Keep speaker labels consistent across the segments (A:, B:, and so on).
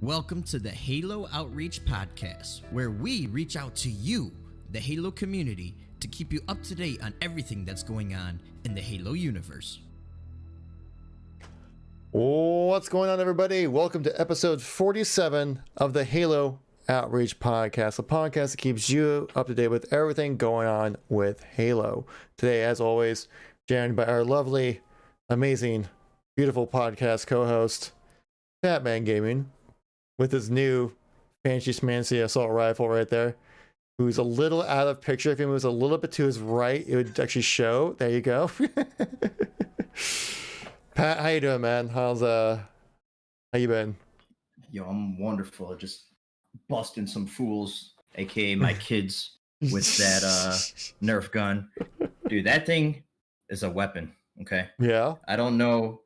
A: Welcome to the Halo Outreach Podcast, where we reach out to you, the Halo community, to keep you up to date on everything that's going on in the Halo universe.
B: What's going on, everybody? Welcome to episode 47 of the Halo Outreach Podcast, a podcast that keeps you up to date with everything going on with Halo. Today, as always, joined by our lovely, amazing, beautiful podcast co-host, Patman Gaming, with his new fancy schmancy assault rifle right there, who's a little out of picture. If he moves a little bit to his right, it would actually show. There you go. Pat, how you doing, man? How you been?
C: Yo, I'm wonderful. Just busting some fools, aka my kids, with that Nerf gun. Dude, that thing is a weapon. Okay.
B: Yeah.
C: I don't know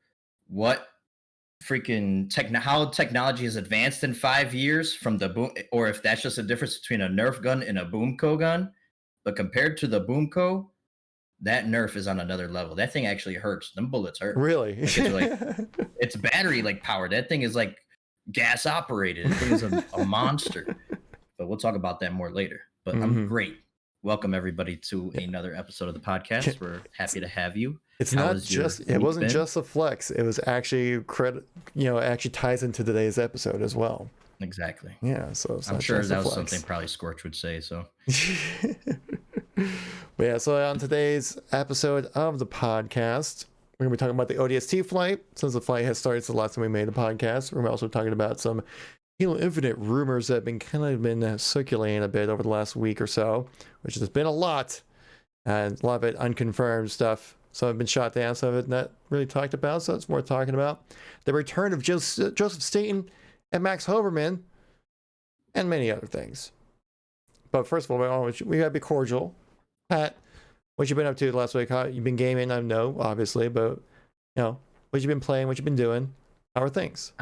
C: what freaking how technology has advanced in 5 years from the boom, or if that's just a difference between a Nerf gun and a Boomco gun. But compared to the Boomco, that Nerf is on another level. That thing actually hurts. Them bullets hurt.
B: Really?
C: It's battery powered. That thing is like gas operated. That thing is a monster. But we'll talk about that more later. But I'm great. Welcome everybody to another episode of the podcast. We're happy to have you.
B: It wasn't just a flex. It was actually actually ties into today's episode as well.
C: Exactly.
B: Yeah, so
C: I'm sure that was something probably Scorch would say. So
B: but yeah, so on today's episode of the podcast, we're gonna be talking about the ODST flight. Since the flight has started, it's the last time we made the podcast. We're also talking about some Halo Infinite rumors that have been circulating a bit over the last week or so, which has been a lot, and a lot of it unconfirmed stuff. Some have been shot down, some of it not really talked about, so it's worth talking about. The return of Joseph Staten and Max Hoberman, and many other things. But first of all, we gotta be cordial. Pat, what you been up to the last week? You've been gaming, I know, obviously, but what you been playing, what you been doing? How are things?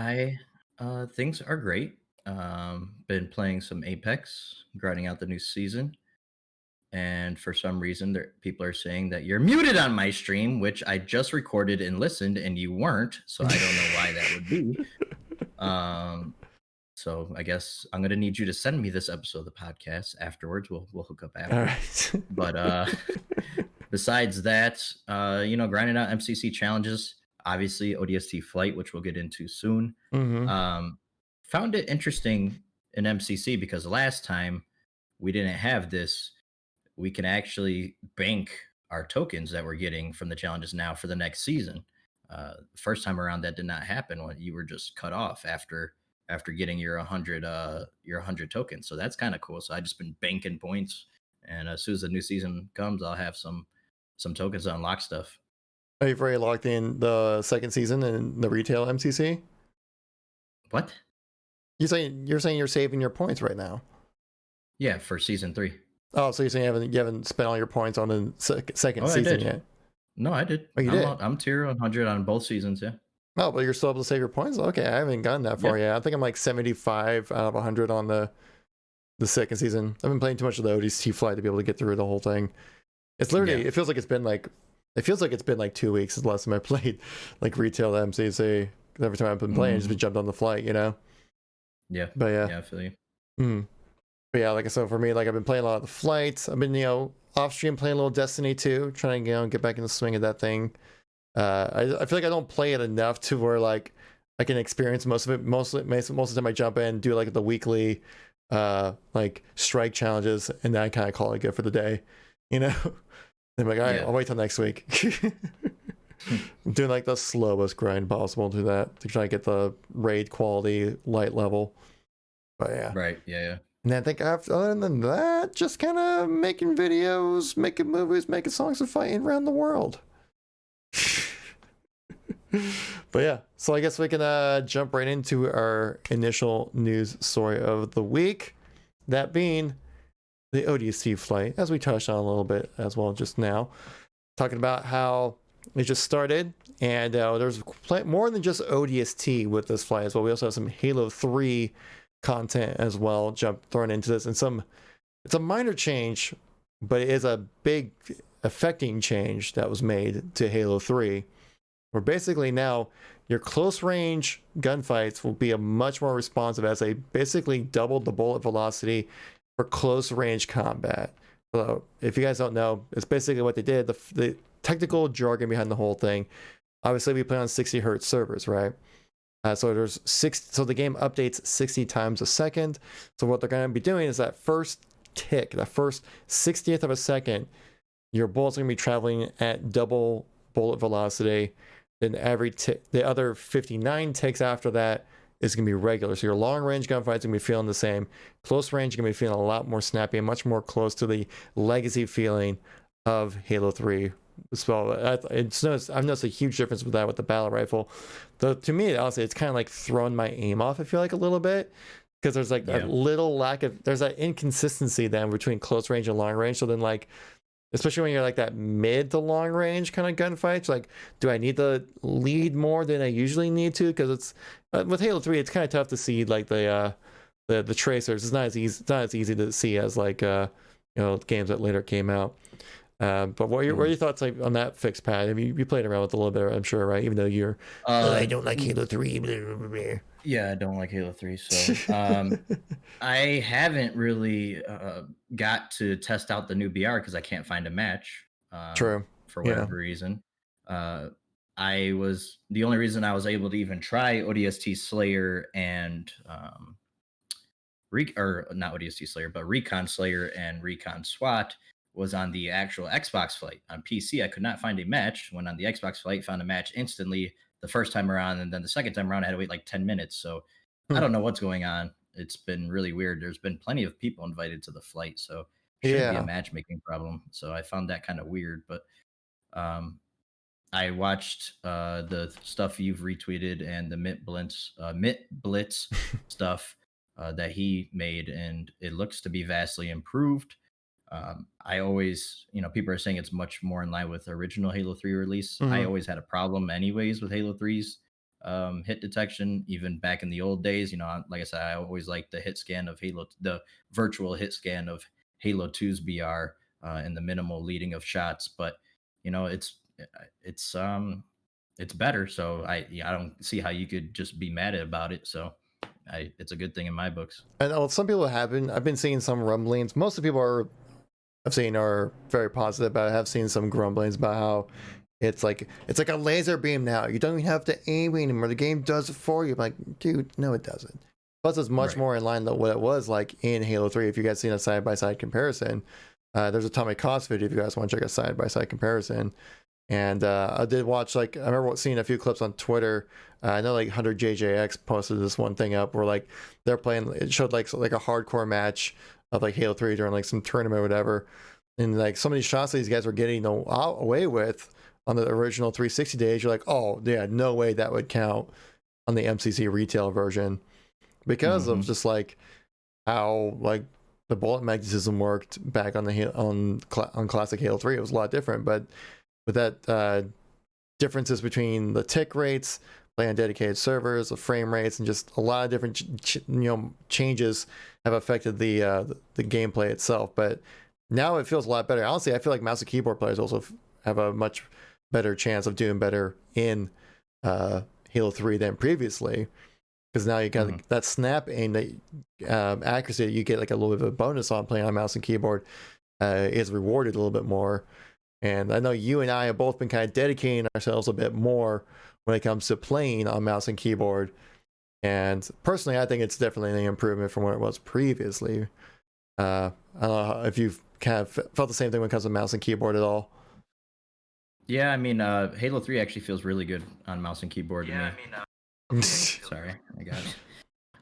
C: Things are great. Been playing some Apex, grinding out the new season. And for some reason, people are saying that you're muted on my stream, which I just recorded and listened, and you weren't. So I don't know why that would be. So I guess I'm gonna need you to send me this episode of the podcast afterwards. We'll hook up after.
B: All right.
C: But besides that, grinding out MCC challenges. Obviously, ODST flight, which we'll get into soon. Found it interesting in MCC because last time we didn't have this. We can actually bank our tokens that we're getting from the challenges now for the next season. First time around, that did not happen when you were just cut off after getting your 100 tokens. So that's kind of cool. So I just been banking points, and as soon as the new season comes, I'll have some tokens to unlock stuff.
B: Are you already locked in the second season in the retail MCC?
C: What?
B: You're saying you're saving your points right now?
C: Yeah, for season 3.
B: Oh, so you're saying you haven't spent all your points on the second season yet?
C: No, I did.
B: Oh, you did?
C: I'm tier 100 on both seasons, yeah.
B: Oh, but you're still able to save your points? Okay, I haven't gotten that far yet. I think I'm like 75 out of 100 on the second season. I've been playing too much of the ODST flight to be able to get through the whole thing. It's literally, it feels like it's been like 2 weeks since the last time I played like retail MCC. Every time I've been playing, I just been jumped on the flight,
C: Yeah.
B: But
C: yeah, I feel you.
B: But yeah, like I said, for me, like I've been playing a lot of the flights. I've been, off stream playing a little Destiny 2, trying to get back in the swing of that thing. I feel like I don't play it enough to where like I can experience most of it. Most of the time I jump in, do like the weekly like strike challenges, and then I kind of call it good for the day. I'm like, all right, I'll wait till next week. I'm doing like the slowest grind possible to that to try to get the raid quality light level. But yeah.
C: Right, yeah.
B: And I think other than that, just kind of making videos, making movies, making songs, and fighting around the world. But yeah, so I guess we can jump right into our initial news story of the week. That being the ODST flight, as we touched on a little bit as well just now. Talking about how it just started, and there's more than just ODST with this flight as well. We also have some Halo 3 content as well thrown into this, and it's a minor change, but it is a big affecting change that was made to Halo 3, where basically now your close range gunfights will be a much more responsive as they basically doubled the bullet velocity for close range combat. So if you guys don't know, it's basically what they did. The technical jargon behind the whole thing. Obviously, we play on 60 hertz servers, right? So there's so the game updates 60 times a second. So what they're going to be doing is that first tick, the first 60th of a second, your bullet's going to be traveling at double bullet velocity. Then the other 59 ticks after that is going to be regular. So your long range gunfight's going to be feeling the same. Close range is going to be feeling a lot more snappy and much more close to the legacy feeling of Halo 3. So I've noticed a huge difference with that with the battle rifle. Though to me, honestly, it's kind of like throwing my aim off. I feel like a little bit because there's like a little there's that inconsistency then between close range and long range. So then like, especially when you're like that mid to long range kind of gunfights, like, do I need to lead more than I usually need to? Because it's with Halo 3, it's kind of tough to see like the tracers. It's not as easy to see as like games that later came out. But what are your thoughts like on that fixed pad? I mean, you played around with it a little bit, I'm sure, right? Even though you're I don't like Halo 3. Blah, blah, blah.
C: Yeah, I don't like Halo 3. So I haven't really got to test out the new BR because I can't find a match.
B: True.
C: For whatever reason. The only reason I was able to even try ODST Slayer and not ODST Slayer, but Recon Slayer and Recon SWAT was on the actual Xbox flight. On PC, I could not find a match. When on the Xbox flight, found a match instantly the first time around, and then the second time around, I had to wait like 10 minutes. So I don't know what's going on. It's been really weird. There's been plenty of people invited to the flight, so it shouldn't be a matchmaking problem. So I found that kind of weird. But I watched the stuff you've retweeted and the Mitt Blitz stuff that he made, and it looks to be vastly improved. I always, people are saying it's much more in line with the original Halo 3 release. I always had a problem anyways with Halo 3's hit detection, even back in the old days. Like I said, I always liked the hit scan of the virtual hit scan of Halo 2's BR and the minimal leading of shots. But, it's better. So I don't see how you could just be mad about it. So it's a good thing in my books.
B: I know some people I've been seeing some rumblings. Most of the people I've seen are very positive, but I have seen some grumblings about how it's like a laser beam now. You don't even have to aim anymore. The game does it for you. I'm like, dude, no, it doesn't. Plus, it's much more in line with what it was like in Halo 3. If you guys seen a side-by-side comparison, there's a Atomic Cost video if you guys want to check a side-by-side comparison. And I did watch, I remember seeing a few clips on Twitter. I know 100JJX posted this one thing up where they're playing, it showed like a hardcore match of Halo 3 during some tournament or whatever. And some of these shots that these guys were getting away with on the original 360 days, you're like, oh yeah, no way that would count on the MCC retail version because of just how the bullet magnetism worked back on classic Halo 3. It was a lot different, but with that differences between the tick rates, playing on dedicated servers, the frame rates, and just a lot of different changes have affected the gameplay itself. But now it feels a lot better. Honestly, I feel like mouse and keyboard players also have a much better chance of doing better in Halo 3 than previously, because now you got that snap aim, that accuracy that you get a little bit of a bonus on playing on mouse and keyboard is rewarded a little bit more. And I know you and I have both been kind of dedicating ourselves a bit more when it comes to playing on mouse and keyboard. And personally, I think it's definitely an improvement from what it was previously. I don't know if you've kind of felt the same thing when it comes to mouse and keyboard at all.
C: Yeah, I mean, Halo 3 actually feels really good on mouse and keyboard to me. Sorry,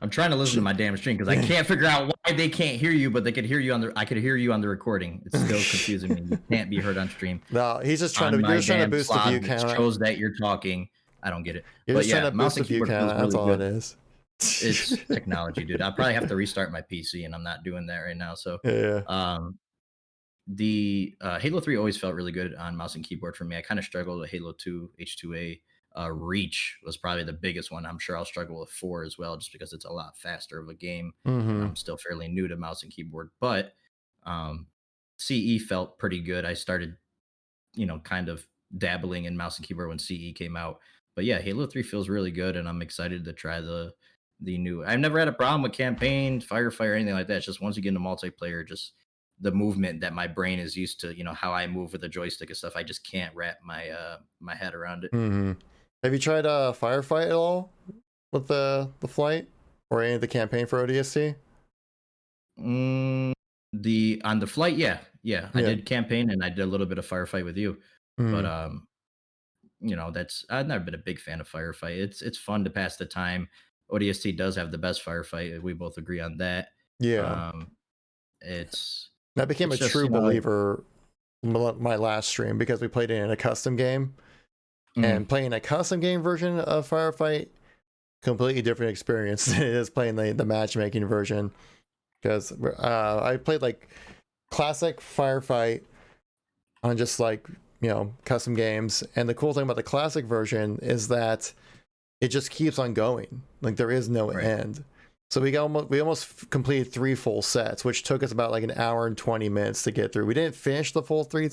C: I'm trying to listen to my damn stream because I can't figure out why they can't hear you, but they could hear you I could hear you on the recording. It's still confusing me. You can't be heard on stream.
B: No, he's just trying to boost the view count.
C: It shows that you're talking. I don't get it.
B: You're just trying to boost the view count. That's all it is.
C: It's technology, dude. I'll probably have to restart my PC, and I'm not doing that right now. So, the Halo 3 always felt really good on mouse and keyboard for me. I kind of struggled with Halo 2 H2A. Reach was probably the biggest one. I'm sure I'll struggle with 4 as well, just because it's a lot faster of a game. I'm still fairly new to mouse and keyboard, but CE felt pretty good. I started, kind of dabbling in mouse and keyboard when CE came out. But yeah, Halo 3 feels really good, and I'm excited to try the new. I've never had a problem with campaign, firefight, or anything like that. It's just once you get into multiplayer, just the movement that my brain is used to, how I move with a joystick and stuff. I just can't wrap my head around it.
B: Mm-hmm. Have you tried Firefight at all with the flight or any of the campaign for ODST?
C: Mm, the on the flight, yeah, yeah, I
B: Yeah.
C: did campaign and I did a little bit of firefight with you, but
B: Mm,
C: that's I've never been a big fan of firefight. It's fun to pass the time. ODST does have the best firefight. We both agree on that.
B: yeah.
C: Um, it's
B: I became
C: it's
B: a
C: just
B: true believer my last stream because we played it in a custom game,
C: mm,
B: and playing a custom game version of Firefight, completely different experience than it is playing the matchmaking version. Because I played like classic Firefight on just like custom games, and the cool thing about the classic version is that it just keeps on going. Like there is no
C: right.
B: end. So we almost completed 3 full sets, which took us about like an hour and 20 minutes to get through. We didn't finish the full three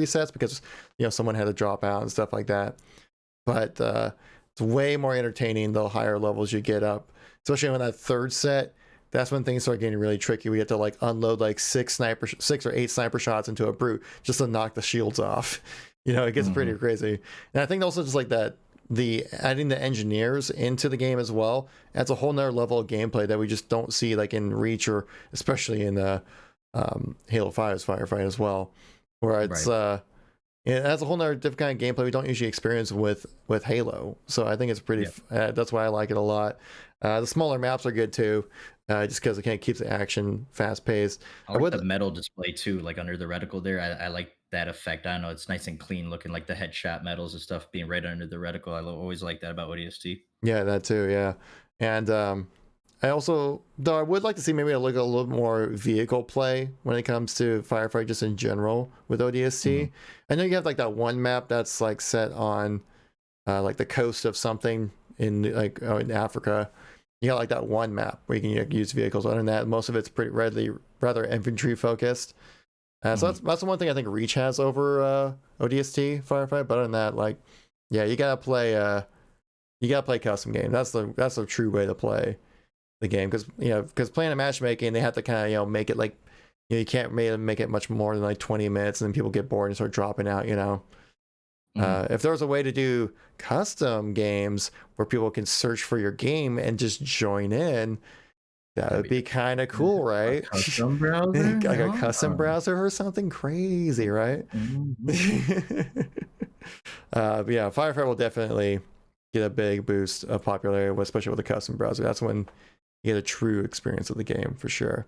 B: sets because someone had to drop out and stuff like that. But it's way more entertaining the higher levels you get up, especially on that third set. That's when things start getting really tricky. We have to like unload like 6 or 8 sniper shots into a brute just to knock the shields off. It gets pretty
C: Hmm.
B: crazy. And I think also just like that, the adding the engineers into the game as well adds a whole nother level of gameplay that we just don't see like in Reach, or especially in Halo 5's Firefight as well, where
C: Right.
B: it has a whole nother different kind of gameplay we don't usually experience with Halo. So I think it's pretty.
C: Yeah.
B: That's why I like it a lot. The smaller maps are good too, just because it kind of keeps the action fast paced.
C: I
B: I
C: like
B: would,
C: the metal display too, like under the reticle there. I like that effect. I don't know, it's nice and clean looking, like the headshot medals and stuff being right under the reticle. Always like that about ODST.
B: yeah, that too, yeah. And I also, though, I would like to see maybe look a little more vehicle play when it comes to Firefight, just in general with
C: Mhm.
B: ODST. I know you have like that one map that's like set on like the coast of something in like in Africa. You got like that one map where you can use vehicles. Other than that, most of it's pretty rather infantry focused. So
C: Mhm.
B: that's the one thing I think Reach has over ODST Firefight. But other than that, like, yeah, you gotta play custom game. That's the true way to play the game, because playing a matchmaking, they have to kind of make it like you can't make it much more than like 20 minutes, and then people get bored and start dropping out.
C: Mhm.
B: If there was a way to do custom games where people can search for your game and just join in, that
C: That'd
B: would
C: be
B: be kind of cool,
C: a
B: right?
C: custom browser?
B: Like a custom
C: Yeah.
B: browser or something crazy, right?
C: Mhm.
B: But yeah, Firefight will definitely get a big boost of popularity, especially with the custom browser. That's when you get a true experience of the game for sure.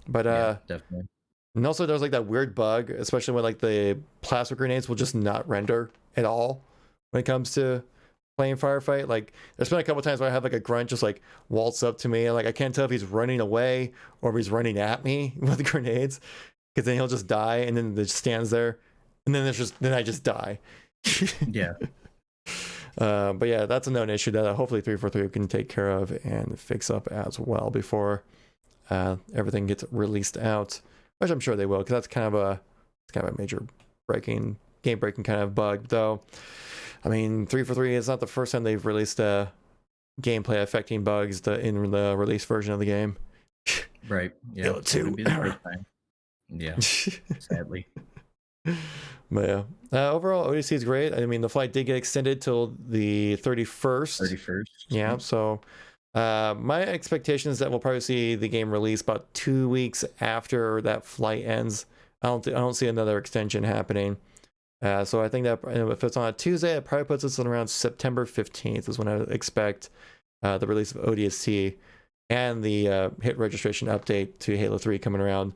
B: But
C: Yeah, definitely.
B: and also there's like that weird bug, especially when like the plasma grenades will just not render at all when it comes to playing Firefight. Like there's been a couple times where I have like a grunt just like waltz up to me, and like I can't tell if he's running away or if he's running at me with the grenades, because then he'll just die and then it just stands there, and then I just die.
C: Yeah.
B: But yeah, that's a known issue that hopefully 343 can take care of and fix up as well before everything gets released out, which I'm sure they will, because it's kind of a major game breaking kind of bug. Though, I mean, 343 is not the first time they've released gameplay affecting bugs in the release version of the game.
C: Right. Yeah.
B: Halo
C: It wouldn't
B: 2.
C: be the first time. Yeah. Sadly.
B: But yeah, overall ODC is great. I mean, the flight did get extended till the 31st.
C: 31st.
B: Yeah,
C: Yep.
B: so my expectation is that we'll probably see the game released about 2 weeks after that flight ends. I don't see another extension happening. So I think that if it's on a Tuesday, it probably puts us in around September 15th is when I would expect the release of ODST and the hit registration update to Halo 3 coming around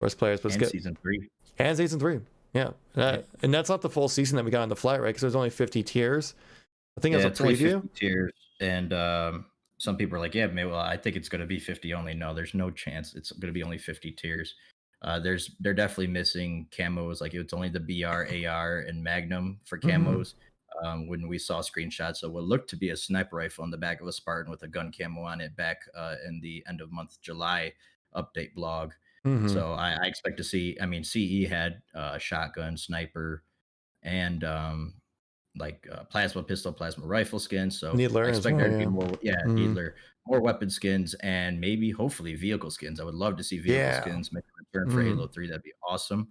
B: for us players. But it's
C: And
B: good.
C: season 3.
B: And season 3. Yeah.
C: Yeah.
B: And that's not the full season that we got on the flight, right? Because there's only 50 tiers. I think it was
C: Yeah,
B: a
C: it's only
B: preview.
C: 50 tiers, and some people are like, "Yeah, maybe well, I think it's going to be 50 only." No, there's no chance. It's going to be only 50 tiers. They're definitely missing camos. Like it's only the BR, AR, and Magnum for
B: Mm-hmm.
C: camos. When we saw screenshots of what looked to be a sniper rifle on the back of a Spartan with a gun camo on it back in the end of month July update blog.
B: Mm-hmm.
C: So I expect to see. I mean, CE had shotgun, sniper, and like plasma pistol, plasma rifle skins. So I
B: Needler as
C: expect
B: well,
C: there to be
B: yeah.
C: more,
B: Mm.
C: Needler, more weapon skins, and maybe hopefully vehicle skins. I would love to see vehicle
B: Yeah.
C: skins make a return for
B: Mm.
C: Halo 3. That'd be awesome.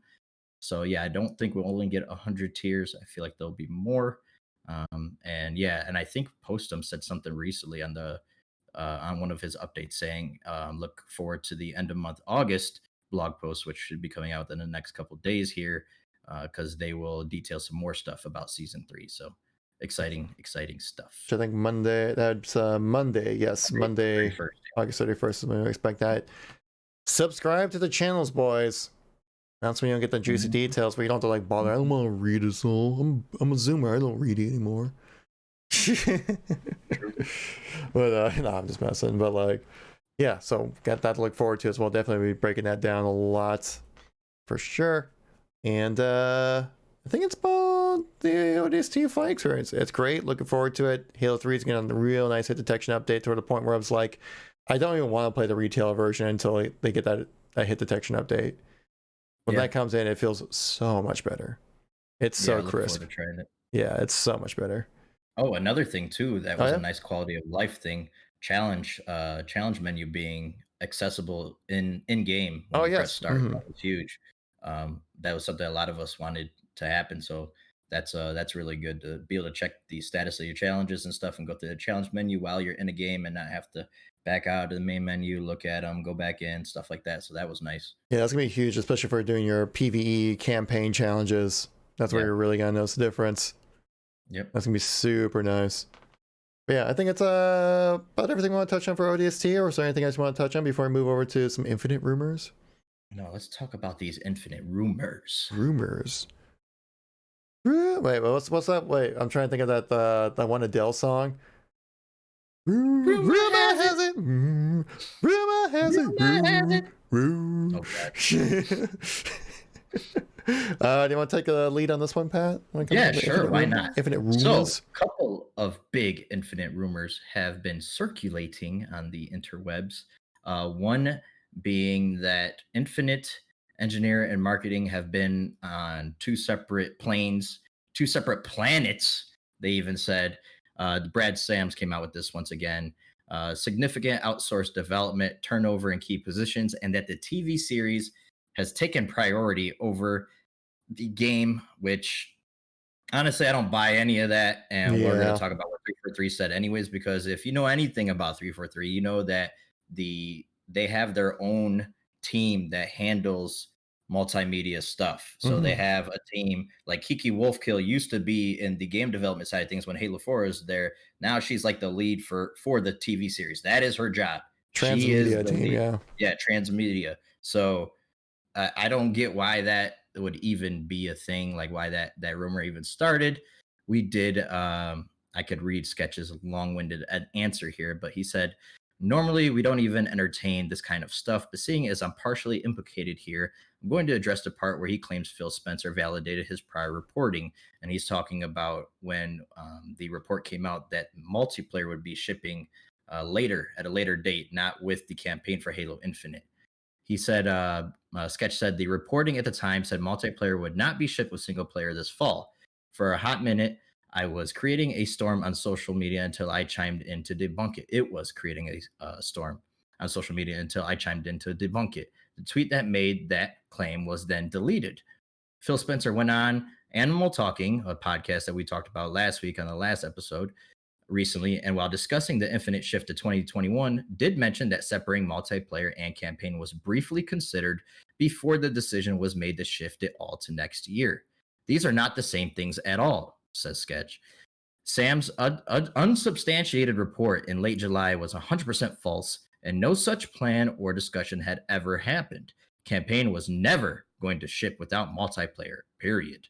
C: So yeah, I don't think we'll only get 100 tiers. I feel like there'll be more. And yeah, and I think Postum said something recently on one of his updates saying, look forward to the end of month August blog post, which should be coming out in the next couple of days here, because they will detail some more stuff about season 3. So exciting stuff.
B: I think Monday, that's Monday, yes, Monday,
C: 31st.
B: August 31st is when we expect that. Subscribe to the channels, boys. That's when you don't get the juicy details, but you don't have to like bother. I don't want to read this all. I'm a zoomer. I don't read it anymore. But no, I'm just messing. But like, yeah, so got that to look forward to as well. Definitely be breaking that down a lot for sure. And I think it's about the ODST flight experience. It's great. Looking forward to it. Halo 3 is getting a real nice hit detection update to the point where I was like, I don't even want to play the retail version until they get that hit detection update. When that comes in, it feels so much better. It's so crisp.
C: To trying it.
B: Yeah, it's so much better.
C: Oh, another thing too that was a nice quality of life thing. Challenge menu being accessible in game when you press start. That was huge. That was something a lot of us wanted to happen. So that's really good to be able to check the status of your challenges and stuff and go through the challenge menu while you're in a game and not have to back out to the main menu, look at them, go back in, stuff like that. So that was nice.
B: Yeah, that's gonna be huge, especially for doing your PvE campaign challenges. That's where you're really gonna notice the difference.
C: Yep.
B: That's gonna be super nice. But yeah, I think it's about everything we want to touch on for ODST, or is there anything else you want to touch on before we move over to some Infinite rumors?
C: No, let's talk about these Infinite rumors.
B: Rumors. Wait, what's that? Wait, I'm trying to think of that one Adele song. Rumor has it. Rumor has it. Do you want to take a lead on this one, Pat?
C: Yeah, sure. Why not?
B: Infinite rumors.
C: So, a couple of big Infinite rumors have been circulating on the interwebs. One being that Infinite engineer and marketing have been on two separate planes, two separate planets. They even said Brad Sams came out with this once again. Significant outsourced development, turnover in key positions, and that the TV series has taken priority over the game, which honestly, I don't buy any of that. And we're going to talk about what 343 said anyways, because if you know anything about 343, you know that they have their own team that handles multimedia stuff. So they have a team like Kiki Wolfkill used to be in the game development side of things when Halo 4 is there. Now she's like the lead for the TV series. That is her job.
B: Transmedia team,
C: lead. Yeah, transmedia. So I don't get why that would even be a thing, like why that rumor even started. We did I could read Sketch's long-winded answer here, but he said, normally we don't even entertain this kind of stuff, but seeing as I'm partially implicated here, I'm going to address the part where he claims Phil Spencer validated his prior reporting. And he's talking about when the report came out that multiplayer would be shipping at a later date, not with the campaign for Halo Infinite. He said, Sketch said, the reporting at the time said multiplayer would not be shipped with single player this fall. For a hot minute, I was creating a storm on social media until I chimed in to debunk it. It was creating a storm on social media until I chimed in to debunk it. The tweet that made that claim was then deleted. Phil Spencer went on Animal Talking, a podcast that we talked about last week on the last episode, recently, and while discussing the Infinite shift to 2021, did mention that separating multiplayer and campaign was briefly considered before the decision was made to shift it all to next year. These are not the same things at all, says Sketch. Sam's unsubstantiated report in late July was 100% false, and no such plan or discussion had ever happened. Campaign was never going to ship without multiplayer, period.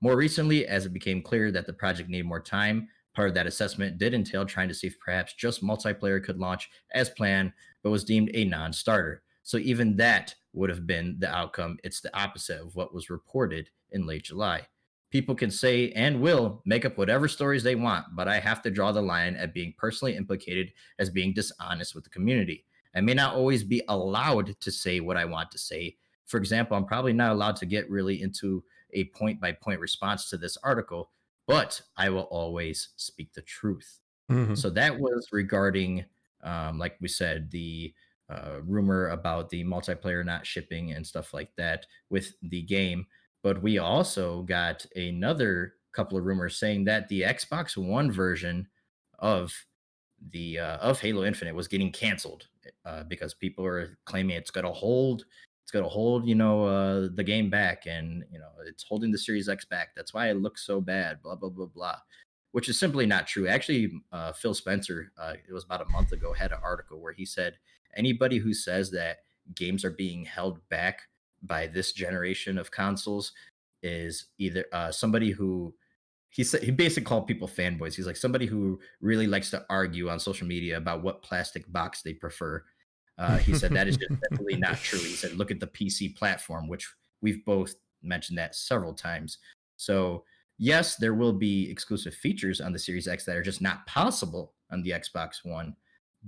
C: More recently, as it became clear that the project needed more time, part of that assessment did entail trying to see if perhaps just multiplayer could launch as planned, but was deemed a non-starter. So even that would have been the outcome. It's the opposite of what was reported in late July. People can say and will make up whatever stories they want, but I have to draw the line at being personally implicated as being dishonest with the community. I may not always be allowed to say what I want to say. For example, I'm probably not allowed to get really into a point-by-point response to this article, but I will always speak the truth.
B: Hmm.
C: So that was regarding, like we said, the rumor about the multiplayer not shipping and stuff like that with the game. But we also got another couple of rumors saying that the Xbox One version of the of Halo Infinite was getting canceled because people are claiming it's going to hold the game back, and it's holding the Series X back. That's why it looks so bad. Blah blah blah blah, which is simply not true. Actually, Phil Spencer, it was about a month ago, had an article where he said anybody who says that games are being held back by this generation of consoles is either somebody who he basically called people fanboys. He's like somebody who really likes to argue on social media about what plastic box they prefer. He said that is just simply not true. He said, look at the PC platform, which we've both mentioned that several times. So, yes, there will be exclusive features on the Series X that are just not possible on the Xbox One,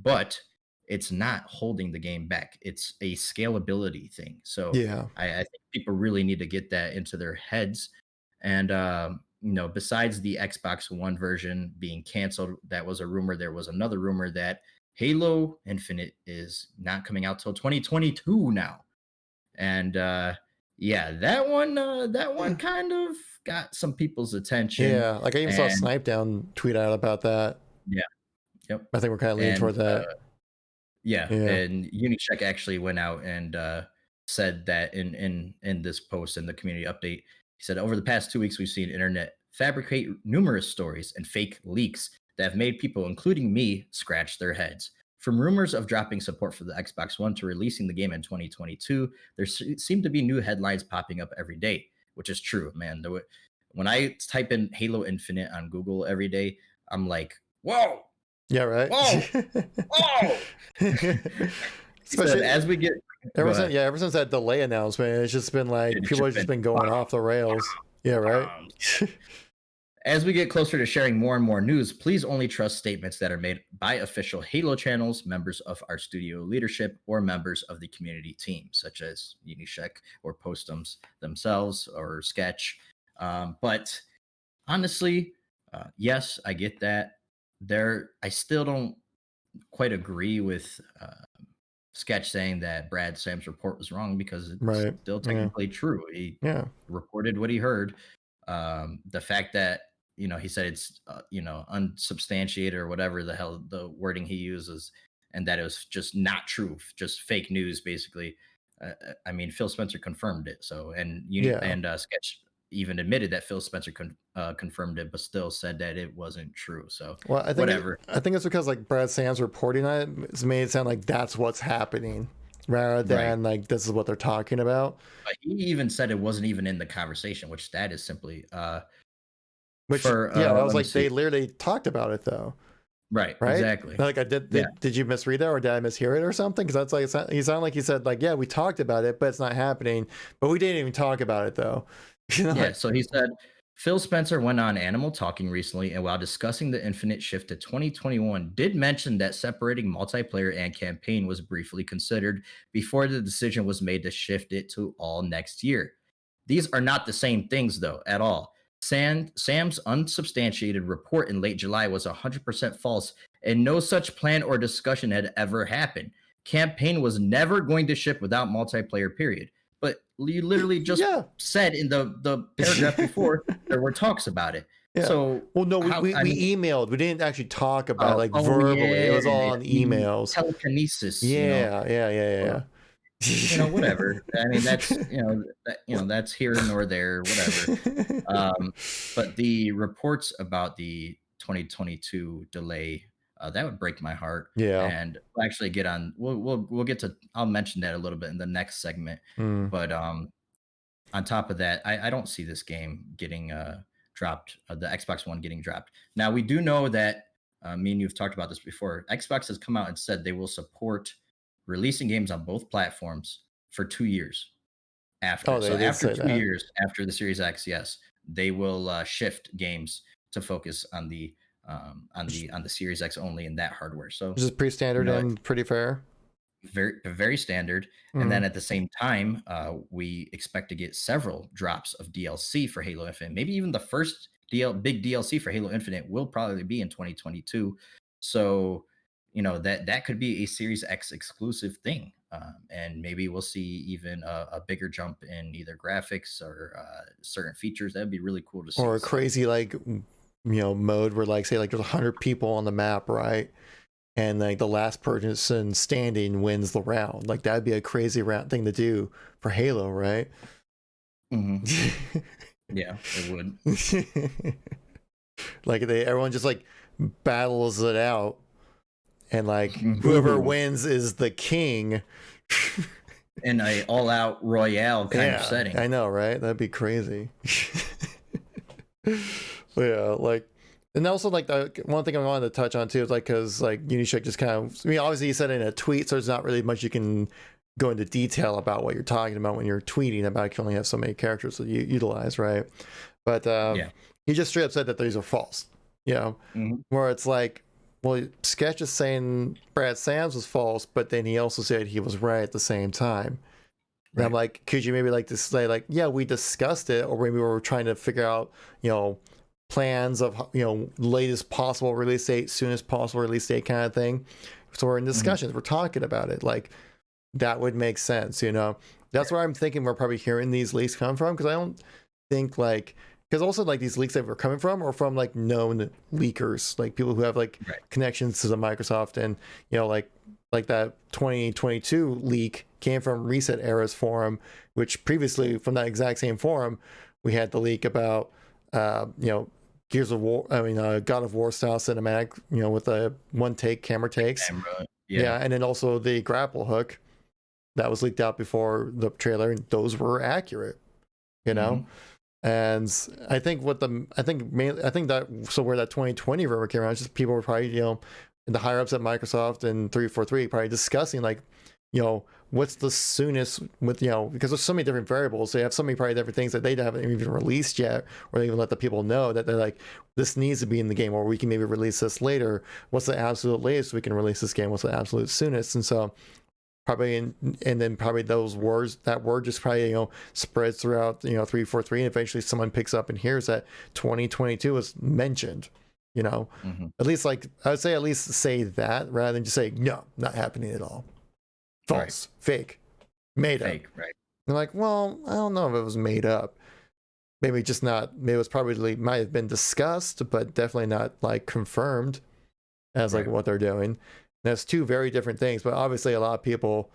C: but it's not holding the game back. It's a scalability thing. So,
B: Yeah.
C: I think people really need to get that into their heads. And, besides the Xbox One version being canceled, that was a rumor. There was another rumor that Halo Infinite is not coming out till 2022 now. And yeah, that one kind of got some people's attention.
B: Yeah. Like I even saw
C: And
B: Snipe Down tweet out about that.
C: yeah, yep.
B: I think we're kind of leaning
C: And
B: toward that.
C: yeah,
B: Yeah.
C: and Unicheck actually went out and said that in this post in the community update, he said over the past 2 weeks we've seen internet fabricate numerous stories and fake leaks that have made people, including me, scratch their heads. From rumors of dropping support for the Xbox One to releasing the game in 2022, there seem to be new headlines popping up every day, which is true, man. When I type in Halo Infinite on Google every day, I'm like, whoa,
B: Yeah. Right.
C: whoa, whoa. He said,
B: Especially
C: as we get
B: ever
C: go
B: since,
C: ahead.
B: yeah, ever since that delay announcement, it's just been like
C: It's
B: people have
C: just
B: just
C: been
B: been going off the rails. Yeah. Right.
C: as we get closer to sharing more and more news, please only trust statements that are made by official Halo channels, members of our studio leadership, or members of the community team, such as Unishek or Postums themselves or Sketch. But honestly, yes, I get that. I still don't quite agree with Sketch saying that Brad Sam's report was wrong because it's
B: Right.
C: still
B: Yeah.
C: technically true. He
B: Yeah.
C: reported what he heard. The fact that he said it's unsubstantiated or whatever the hell the wording he uses, and that it was just not true, just fake news, basically. I mean, Phil Spencer confirmed it. So, and
B: Yeah.
C: Sketch even admitted that Phil Spencer confirmed it, but still said that it wasn't true. So,
B: Well,
C: whatever.
B: I think it's because like Brad Sam's reporting on it, it's made it sound like that's what's happening, rather
C: Right.
B: than like this is what they're talking about.
C: But he even said it wasn't even in the conversation, which that is simply
B: Which
C: for
B: yeah, I was
C: let me
B: like
C: see.
B: they literally talked about it though,
C: Right,
B: right?
C: exactly.
B: Like I did.
C: Yeah.
B: Did you misread that or did I mishear it or something? Because that's like he sounded like he said like yeah we talked about it, but it's not happening. But we didn't even talk about it though.
C: Yeah,
B: Like,
C: so he said Phil Spencer went on Animal Talking recently, and while discussing the Infinite shift to 2021, did mention that separating multiplayer and campaign was briefly considered before the decision was made to shift it to all next year. These are not the same things, though, at all. Sam's unsubstantiated report in late July was 100% false, and no such plan or discussion had ever happened. Campaign was never going to ship without multiplayer, period. But you literally just
B: yeah.
C: said in the paragraph before there were talks about it.
B: Yeah.
C: So
B: Well, no,
C: how I
B: we
C: mean,
B: emailed. We didn't actually talk about it, like
C: oh
B: verbally. It
C: yeah,
B: was all on
C: the
B: emails.
C: telekinesis,
B: Yeah. Yeah. Yeah.
C: well, whatever. I mean, that's here nor there, whatever. Um, but the reports about the 2022 delay, that would break my heart.
B: Yeah.
C: And we'll actually get on. We'll get to. I'll mention that a little bit in the next segment.
B: Mm.
C: But on top of that, I don't see this game getting dropped, the Xbox One getting dropped. Now, we do know that me and you've talked about this before. Xbox has come out and said they will support releasing games on both platforms for 2 years
B: Oh,
C: after.
B: they
C: So
B: did
C: after
B: say
C: two
B: that.
C: years after the Series X, yes, they will shift games to focus on the Series X only in that hardware. So
B: Which is pretty standard and pretty fair.
C: very standard. And then
B: Mm.
C: at the same time, we expect to get several drops of DLC for Halo Infinite, maybe even the first big DLC for Halo Infinite will probably be in 2022. So, that could be a Series X exclusive thing. And maybe we'll see even a bigger jump in either graphics or certain features. That'd be really cool to see.
B: Or a
C: So,
B: crazy mode where like say like there's 100 people on the map, right? And like the last person standing wins the round. Like that'd be a crazy round thing to do for Halo, right?
C: mhm. Yeah, it would.
B: Like everyone just like battles it out, and like whoever
C: Ooh.
B: wins is the king.
C: In a all-out royale kind of
B: Yeah,
C: setting.
B: I know, right? That'd be crazy. But yeah, like, and also like the one thing I wanted to touch on too is like because like Unishook just kind of, I mean, obviously you said it in a tweet, so there's not really much you can go into detail about what you're talking about when you're tweeting about. You can only have so many characters to utilize, right? But
C: Yeah.
B: he just straight up said that these are false. You know,
C: Mhm.
B: where it's like, well, Sketch is saying Brad Sams was false, but then he also said he was right at the same time. And I'm
C: Right.
B: like, could you maybe like to say like, yeah, we discussed it, or maybe we were trying to figure out, plans of latest possible release date, soonest possible release date kind of thing. So we're in discussions, we're talking about it. Like that would make sense, That's where I'm thinking we're probably hearing these leaks come from, because I don't think like, because also like these leaks that we're coming from are from like known leakers, like people who have like
C: Right.
B: connections to the Microsoft, and like that 2022 leak came from Reset Era's forum, which previously from that exact same forum we had the leak about Gears of War, God of War style cinematic, with a one take camera takes.
C: Camera.
B: Yeah,
C: Yeah.
B: and then also the grapple hook that was leaked out before the trailer, and those were accurate, you know.
C: Mhm.
B: And I think that so where that 2020 rumor came around, just people were probably the higher ups at Microsoft and 343 probably discussing like what's the soonest with because there's so many different variables, they have so many probably different things that they haven't even released yet, or they even let the people know that they're like, this needs to be in the game, or we can maybe release this later. What's the absolute latest we can release this game? What's the absolute soonest? And so probably and then probably that word just probably spreads throughout 343, and eventually someone picks up and hears that 2022 is mentioned.
C: Mhm.
B: At least like I would say, at least say that rather than just say no, not happening at all, false, fake, made up.
C: Fake. Right.
B: They're like, well, I don't know if it was made up. Maybe just not. Maybe it was probably might have been discussed, but definitely not like confirmed as like
C: Right.
B: what they're doing. That's two very different things. But obviously, a lot of people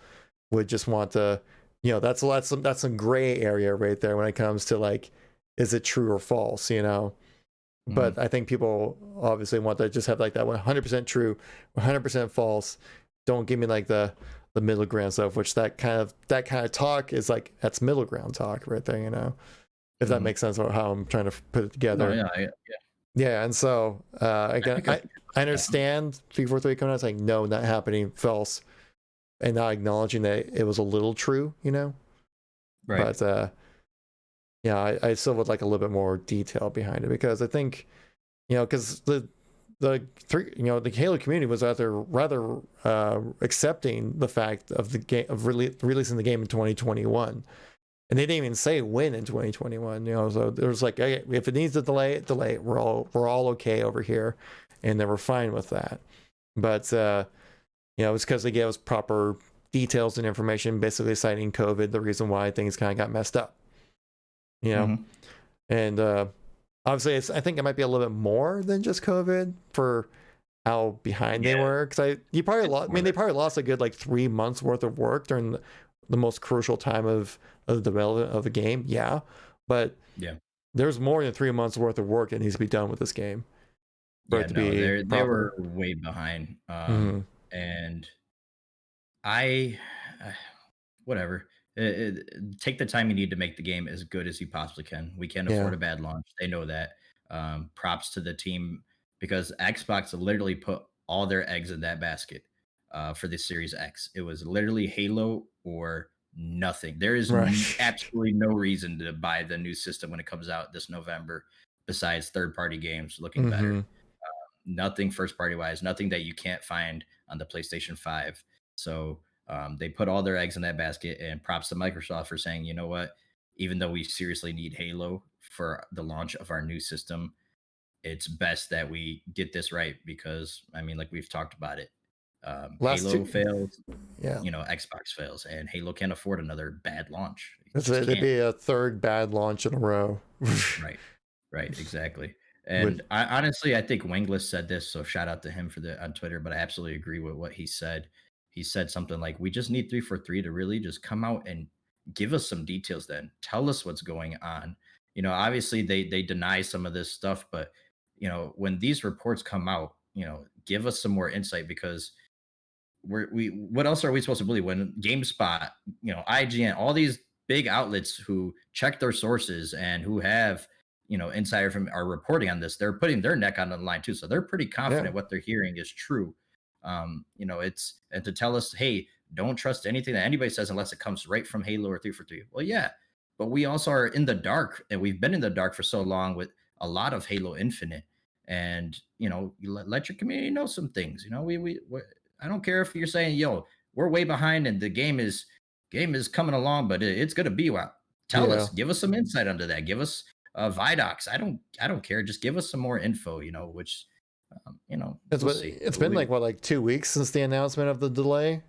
B: would just want to, that's some gray area right there when it comes to like, is it true or false? But
C: Mhm.
B: I think people obviously want to just have like that 100% true, 100% false. Don't give me like the middle ground stuff, which that kind of talk is like, that's middle ground talk right there. If that
C: Mhm.
B: makes sense, or how I'm trying to put it together.
C: No, yeah, yeah.
B: Yeah, and so again,
C: think I
B: I understand 343 coming out saying no, not happening, false, and not acknowledging that it was a little true,
C: Right.
B: But yeah, I still would like a little bit more detail behind it, because I think because the Halo community was rather accepting the fact of the game of releasing the game in 2021. And they didn't even say when in 2021, So there was like, hey, if it needs to delay it, delay it. We're all okay over here, and they were fine with that. But it's because they gave us proper details and information, basically citing COVID, the reason why things kind of got messed up.
C: Mhm.
B: And obviously, I think it might be a little bit more than just COVID for how behind they
C: Yeah.
B: were. Because they probably lost a good like 3 months worth of work during the most crucial time of the development of a game. Yeah, but
C: Yeah.
B: there's more than 3 months worth of work that needs to be done with this game for
C: Yeah.
B: it to
C: No,
B: be
C: they
B: proper.
C: were way behind.
B: Mm-hmm.
C: And I, whatever. Take the time you need to make the game as good as you possibly can. We can't
B: Yeah.
C: afford a bad launch. They know that. Props to the team, because Xbox literally put all their eggs in that basket for the Series X. It was literally Halo or nothing. There is
B: Right.
C: absolutely no reason to buy the new system when it comes out this November, besides third-party games looking better.
B: Mm-hmm.
C: Nothing first party wise, nothing that you can't find on the PlayStation 5. So they put all their eggs in that basket, and props to Microsoft for saying, you know what, even though we seriously need Halo for the launch of our new system, it's best that we get this right because I mean, like we've talked about it.
B: Last
C: Halo
B: two,
C: fails,
B: yeah.
C: Xbox fails, and Halo can't afford another bad launch. It
B: It's
C: just
B: it'd
C: can't.
B: be a third bad launch in a row.
C: Right. Right, exactly.
B: With
C: And I honestly, I think Wingless said this, so shout out to him for the on Twitter, but I absolutely agree with what he said. He said something like, "We just need 343 to really just come out and give us some details then. Tell us what's going on." Obviously they deny some of this stuff, but when these reports come out, give us some more insight because we what else are we supposed to believe when GameSpot, IGN, all these big outlets who check their sources and who have insider from are reporting on this, they're putting their neck on the line too, so they're pretty
B: yeah,
C: confident what they're hearing is true. It's and to tell us, hey, don't trust anything that anybody says unless it comes right from Halo or 343. Well, yeah, but we also are in the dark, and we've been in the dark for so long with a lot of Halo Infinite, and you let your community know some things. We I don't care if you're saying, "Yo, we're way behind and the game is coming along, but it's gonna be well." Tell
B: yeah.
C: us, give us some insight onto that. Give us Vidocs. I don't care. Just give us some more info. Which we'll see.
B: It's
C: But
B: been like what, like 2 weeks since the announcement of the delay,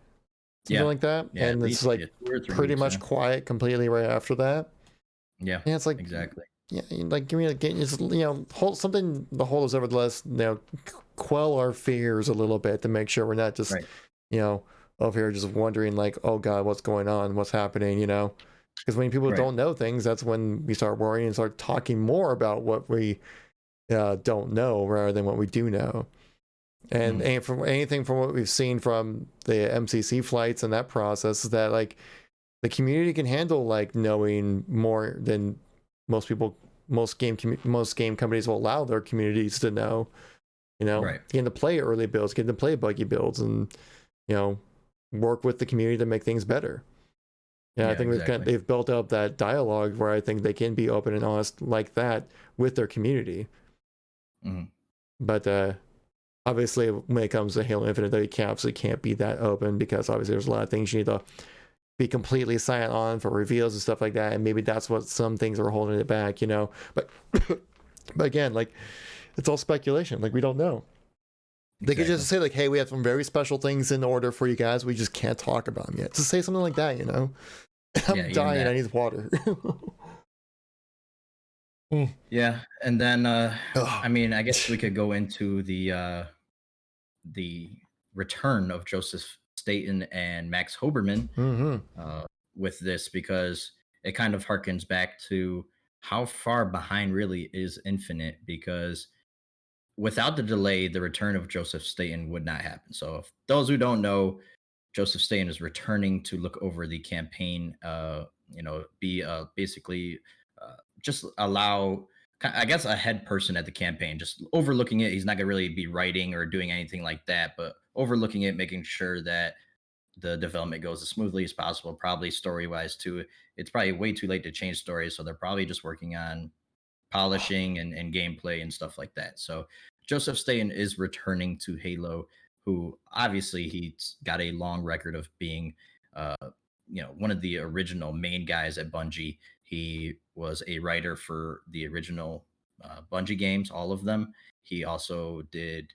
B: something
C: yeah,
B: like that,
C: yeah, at
B: and it's
C: least
B: like
C: yeah, 2 or 3
B: pretty
C: weeks.
B: much
C: Yeah,
B: quiet completely right after that.
C: yeah,
B: And it's like,
C: exactly.
B: yeah, like give me just hold something to hold us over the list, quell our fears a little bit to make sure we're not just
C: Right,
B: you know over here just wondering like, oh god, what's going on, what's happening, because when people
C: right.
B: don't know things, that's when we start worrying and start talking more about what we don't know rather than what we do know.
C: Mhm.
B: And from anything from what we've seen from the MCC flights and that process, is that like the community can handle like knowing more than most people, most game companies will allow their communities to know.
C: Right.
B: Getting to play early builds, getting to play buggy builds, and you know, work with the community to make things better. Yeah, I
C: Yeah,
B: think
C: exactly.
B: they've built up that dialogue where I think they can be open and honest like that with their community.
C: Mhm.
B: But obviously, when it comes to Halo Infinite, they can't be that open because obviously there's a lot of things you need to be completely silent on for reveals and stuff like that, and maybe that's what some things are holding it back, But but again, like it's all speculation. Like we don't know. They could
C: Exactly.
B: just say like, "Hey, we have some very special things in order for you guys. We just can't talk about them yet." Just say something like that.
C: Yeah,
B: I'm
C: even
B: dying. I
C: that.
B: need water. Mm.
C: Yeah, and then
B: Oh.
C: I mean, I guess we could go into the return of Joseph Staten and Max Hoberman
B: Mm-hmm.
C: with this because it kind of harkens back to how far behind really is Infinite because without the delay, the return of Joseph Staten would not happen. So, if those who don't know, Joseph Staten is returning to look over the campaign. Be basically just allow, I guess, a head person at the campaign, just overlooking it. He's not gonna really be writing or doing anything like that, but overlooking it, making sure that the development goes as smoothly as possible. Probably story wise too. It's probably way too late to change stories, so they're probably just working on polishing and gameplay and stuff like that. So Joseph Staten is returning to Halo, who obviously he's got a long record of being, uh, one of the original main guys at Bungie. He was a writer for the original Bungie games, all of them. He also did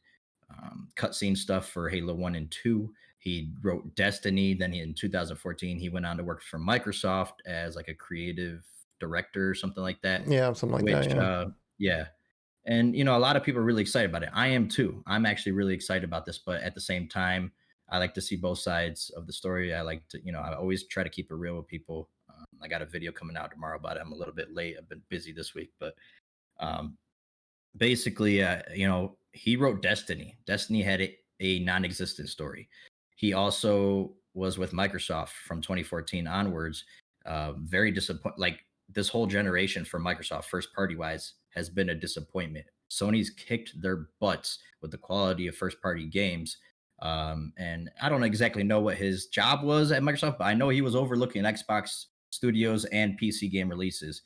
C: cutscene stuff for Halo 1 and 2. He wrote Destiny. Then in 2014, he went on to work for Microsoft as like a creative director or something like that.
B: Yeah, something like that.
C: Which,
B: Yeah.
C: yeah. And, a lot of people are really excited about it. I am too. I'm actually really excited about this. But at the same time, I like to see both sides of the story. I like to, I always try to keep it real with people. I got a video coming out tomorrow about it. I'm a little bit late. I've been busy this week, but um, basically, he wrote Destiny. Destiny had a non-existent story. He also was with Microsoft from 2014 onwards. Very disappointed. Like this whole generation for Microsoft, first party wise, has been a disappointment. Sony's kicked their butts with the quality of first party games. And I don't exactly know what his job was at Microsoft, but I know he was overlooking Xbox studios and PC game releases.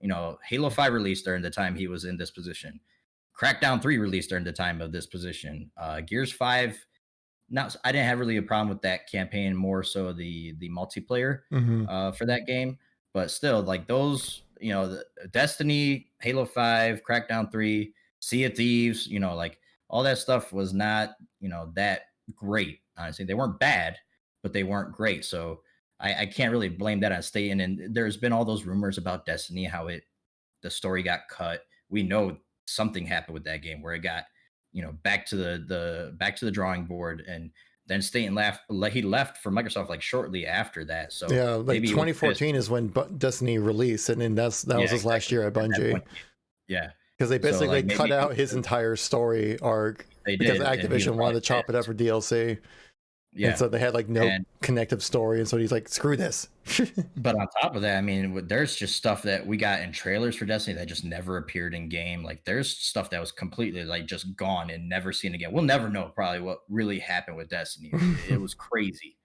C: Halo 5 released during the time he was in this position. Crackdown 3 released during the time of this position. Gears 5, not I didn't have really a problem with that campaign, more so the multiplayer
B: Mm-hmm.
C: for that game. But still, like those, the Destiny, Halo 5, Crackdown 3, Sea of Thieves, like all that stuff was not, that great. Honestly, they weren't bad, but they weren't great. So I can't really blame that on Staten. And there's been all those rumors about Destiny, how the story got cut. We know something happened with that game where it got, back to the drawing board, and then Staten he left for Microsoft like shortly after that. So
B: Yeah, like
C: maybe he was
B: 2014
C: pissed.
B: is when Destiny released, and then that
C: Yeah,
B: was his last
C: exactly.
B: year at
C: At that
B: Bungie,
C: point, yeah.
B: because they
C: So
B: basically
C: like
B: cut
C: maybe he
B: out
C: was
B: his
C: pissed.
B: entire story arc
C: They
B: because
C: did, and he was
B: Activision wanted
C: probably
B: to chop it up
C: pissed.
B: for DLC. And
C: Yeah,
B: so they had like no
C: and
B: connective story, and so he's like, "Screw this."
C: but on top of that, I mean, there's just stuff that we got in trailers for Destiny that just never appeared in game. Like there's stuff that was completely like just gone and never seen again. We'll never know probably what really happened with Destiny. It was crazy.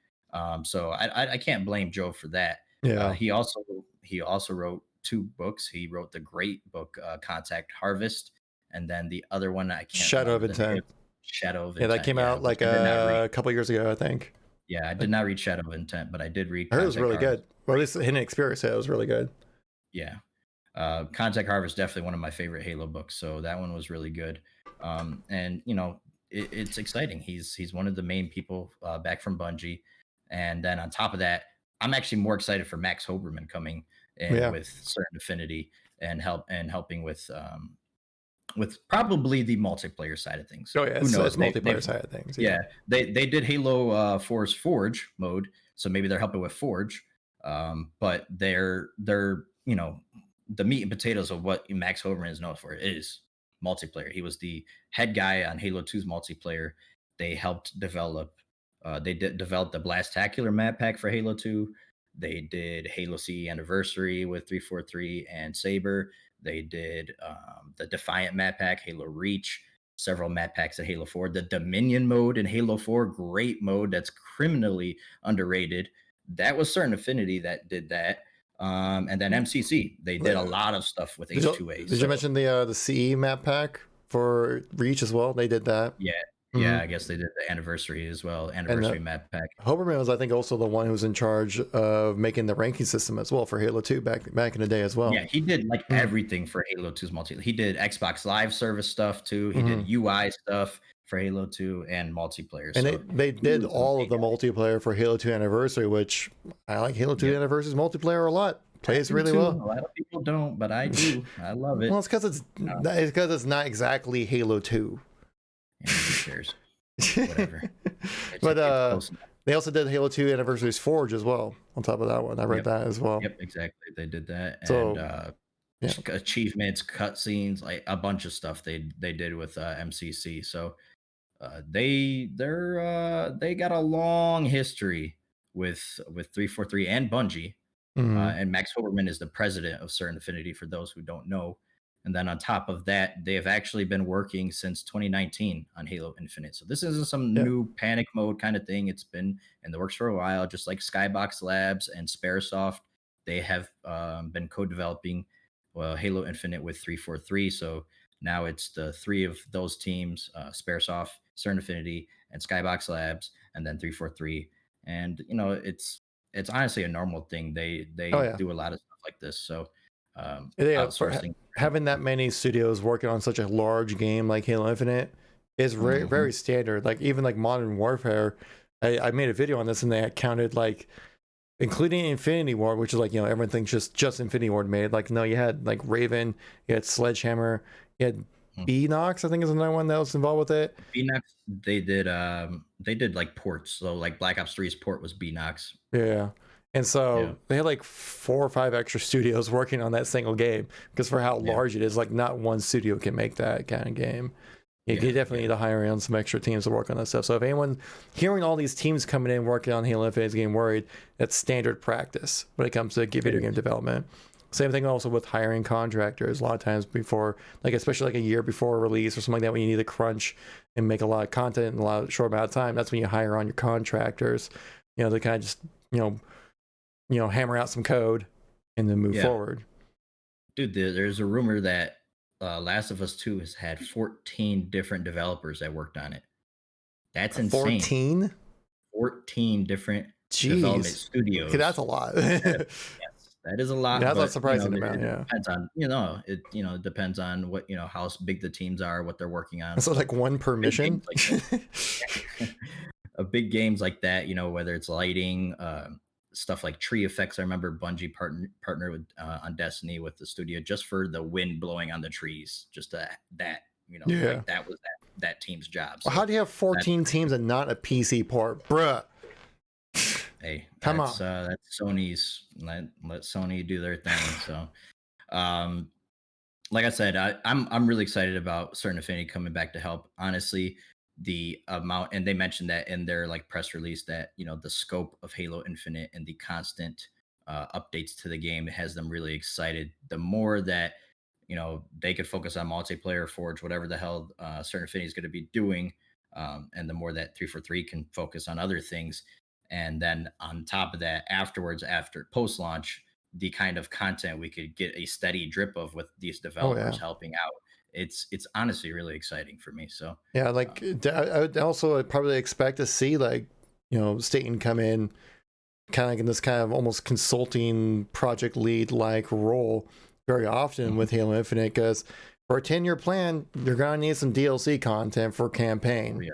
C: So I can't blame Joe for that.
B: Yeah,
C: He also wrote two books. He wrote the great book Contact Harvest, and then the other one I can't
B: Shadow of
C: remember the name.
B: Intent.
C: Shadow of
B: Yeah, that
C: Intent.
B: came
C: Yeah,
B: out
C: which
B: like
C: I did not read.
B: a couple years ago, I think.
C: Yeah, I did not read Shadow of Intent, but I did read
B: I heard it was
C: Contact
B: really
C: Harvest.
B: good. Or at least Hidden Experience said it was really good.
C: Yeah. Contact Harvest, definitely one of my favorite Halo books. So that one was really good. And it's exciting. He's one of the main people back from Bungie. And then on top of that, I'm actually more excited for Max Hoberman coming in
B: Yeah.
C: with certain Affinity and helping with probably the multiplayer side of things.
B: Oh yeah,
C: Who knows?
B: it's multiplayer side of things. Yeah.
C: Yeah, they did Halo Force Forge mode, so maybe they're helping with Forge. But they're the meat and potatoes of what Max Hoberman is known for is multiplayer. He was the head guy on Halo 2's multiplayer. They helped develop. They did develop the Blastacular map pack for Halo 2. They did Halo C Anniversary with 343 and Saber. They did the Defiant map pack, Halo Reach, several map packs at Halo 4. The Dominion mode in Halo 4, great mode that's criminally underrated. That was Certain Affinity that did that. And then MCC, they did a lot of stuff with H2A.
B: Did you mention the CE map pack for Reach as well? They did that.
C: Yeah,
B: Mhm.
C: I guess they did the Anniversary as well.
B: And
C: Anniversary map pack.
B: Hoberman was, I think, also the one who was in charge of making the ranking system as well for Halo 2 back in the day as well.
C: Yeah, he did like everything for Halo 2's multiplayer. He did Xbox Live Service stuff too. He did UI stuff for Halo 2 and multiplayer.
B: And
C: So
B: they did
C: was a
B: all of
C: big
B: the multiplayer for Halo 2 Anniversary, which I like Halo 2 Anniversary's multiplayer a lot. Plays really well.
C: A lot of people don't, but I do. I love it.
B: Well, it's because it's not exactly Halo 2.
C: Yeah, who cares? Whatever.
B: But they also did Halo 2 Anniversary's Forge as well. On top of that one, I read that as well.
C: Yep, exactly. They did that,
B: So,
C: and achievements, cutscenes, like a bunch of stuff they did with MCC. So they got a long history with 343 and Bungie. And Max Hoberman is the president of Certain Affinity for those who don't know. And then on top of that, they have actually been working since 2019 on Halo Infinite. So this isn't some new panic mode kind of thing. It's been in the works for a while, just like Skybox Labs and Sparesoft. They have been co-developing Halo Infinite with 343. So now it's the three of those teams, Sparesoft, Certain Affinity, and Skybox Labs, and then 343. And it's honestly a normal thing. They do a lot of stuff like this. So outsourcing.
B: Having that many studios working on such a large game like Halo Infinite is very, very standard. Like even like Modern Warfare, I made a video on this and they had counted like, including Infinity Ward, which is like, everyone thinks just Infinity Ward made. Like, no, you had like Raven, you had Sledgehammer, you had Beanox, I think is another one that was involved with it.
C: Beanox, they did like ports. So like Black Ops 3's port was Beanox.
B: Yeah. And so they had like 4 or 5 extra studios working on that single game because for how large it is, like not one studio can make that kind of game. You definitely need to hire in some extra teams to work on that stuff. So if anyone hearing all these teams coming in working on Halo Infinite is getting worried, that's standard practice when it comes to video game development. Same thing also with hiring contractors. A lot of times before, like especially like a year before release or something like that, when you need to crunch and make a lot of content in a lot of short amount of time, that's when you hire on your contractors. They kind of just hammer out some code and then move forward.
C: Dude, there's a rumor that Last of Us 2 has had 14 different developers that worked on it. That's insane. 14? 14 different development studios.
B: Okay, that's a lot.
C: Yes. That is a lot,
B: That's not
C: but
B: surprising amount,
C: it
B: yeah.
C: depends on it depends on what how big the teams are, what they're working on.
B: So like one per
C: Big
B: mission.
C: games like that, big games like that, whether it's lighting, stuff like tree effects. I remember Bungie partner with on Destiny with the studio just for the wind blowing on the trees, just that
B: Yeah.
C: like that was that team's job.
B: Well,
C: So
B: how do you have 14 teams and not a PC port, bruh?
C: hey,
B: Come on.
C: that's Sony's. Let Sony do their thing. So, um, like I said, I'm really excited about Certain Affinity coming back to help. Honestly, the amount, and they mentioned that in their like press release, that the scope of Halo Infinite and the constant updates to the game has them really excited. The more that they could focus on multiplayer, Forge, whatever the hell Certain Affinity is going to be doing, and the more that 343 can focus on other things, and then on top of that, afterwards, after post launch, the kind of content we could get a steady drip of with these
B: Oh yeah.
C: developers helping out. It's honestly really exciting for me. So
B: Yeah, like I would also probably expect to see like Staten come in kind of like in this kind of almost consulting project lead like role very often with Halo Infinite, because for a 10-year plan you're gonna need some DLC content for campaign.
C: yeah.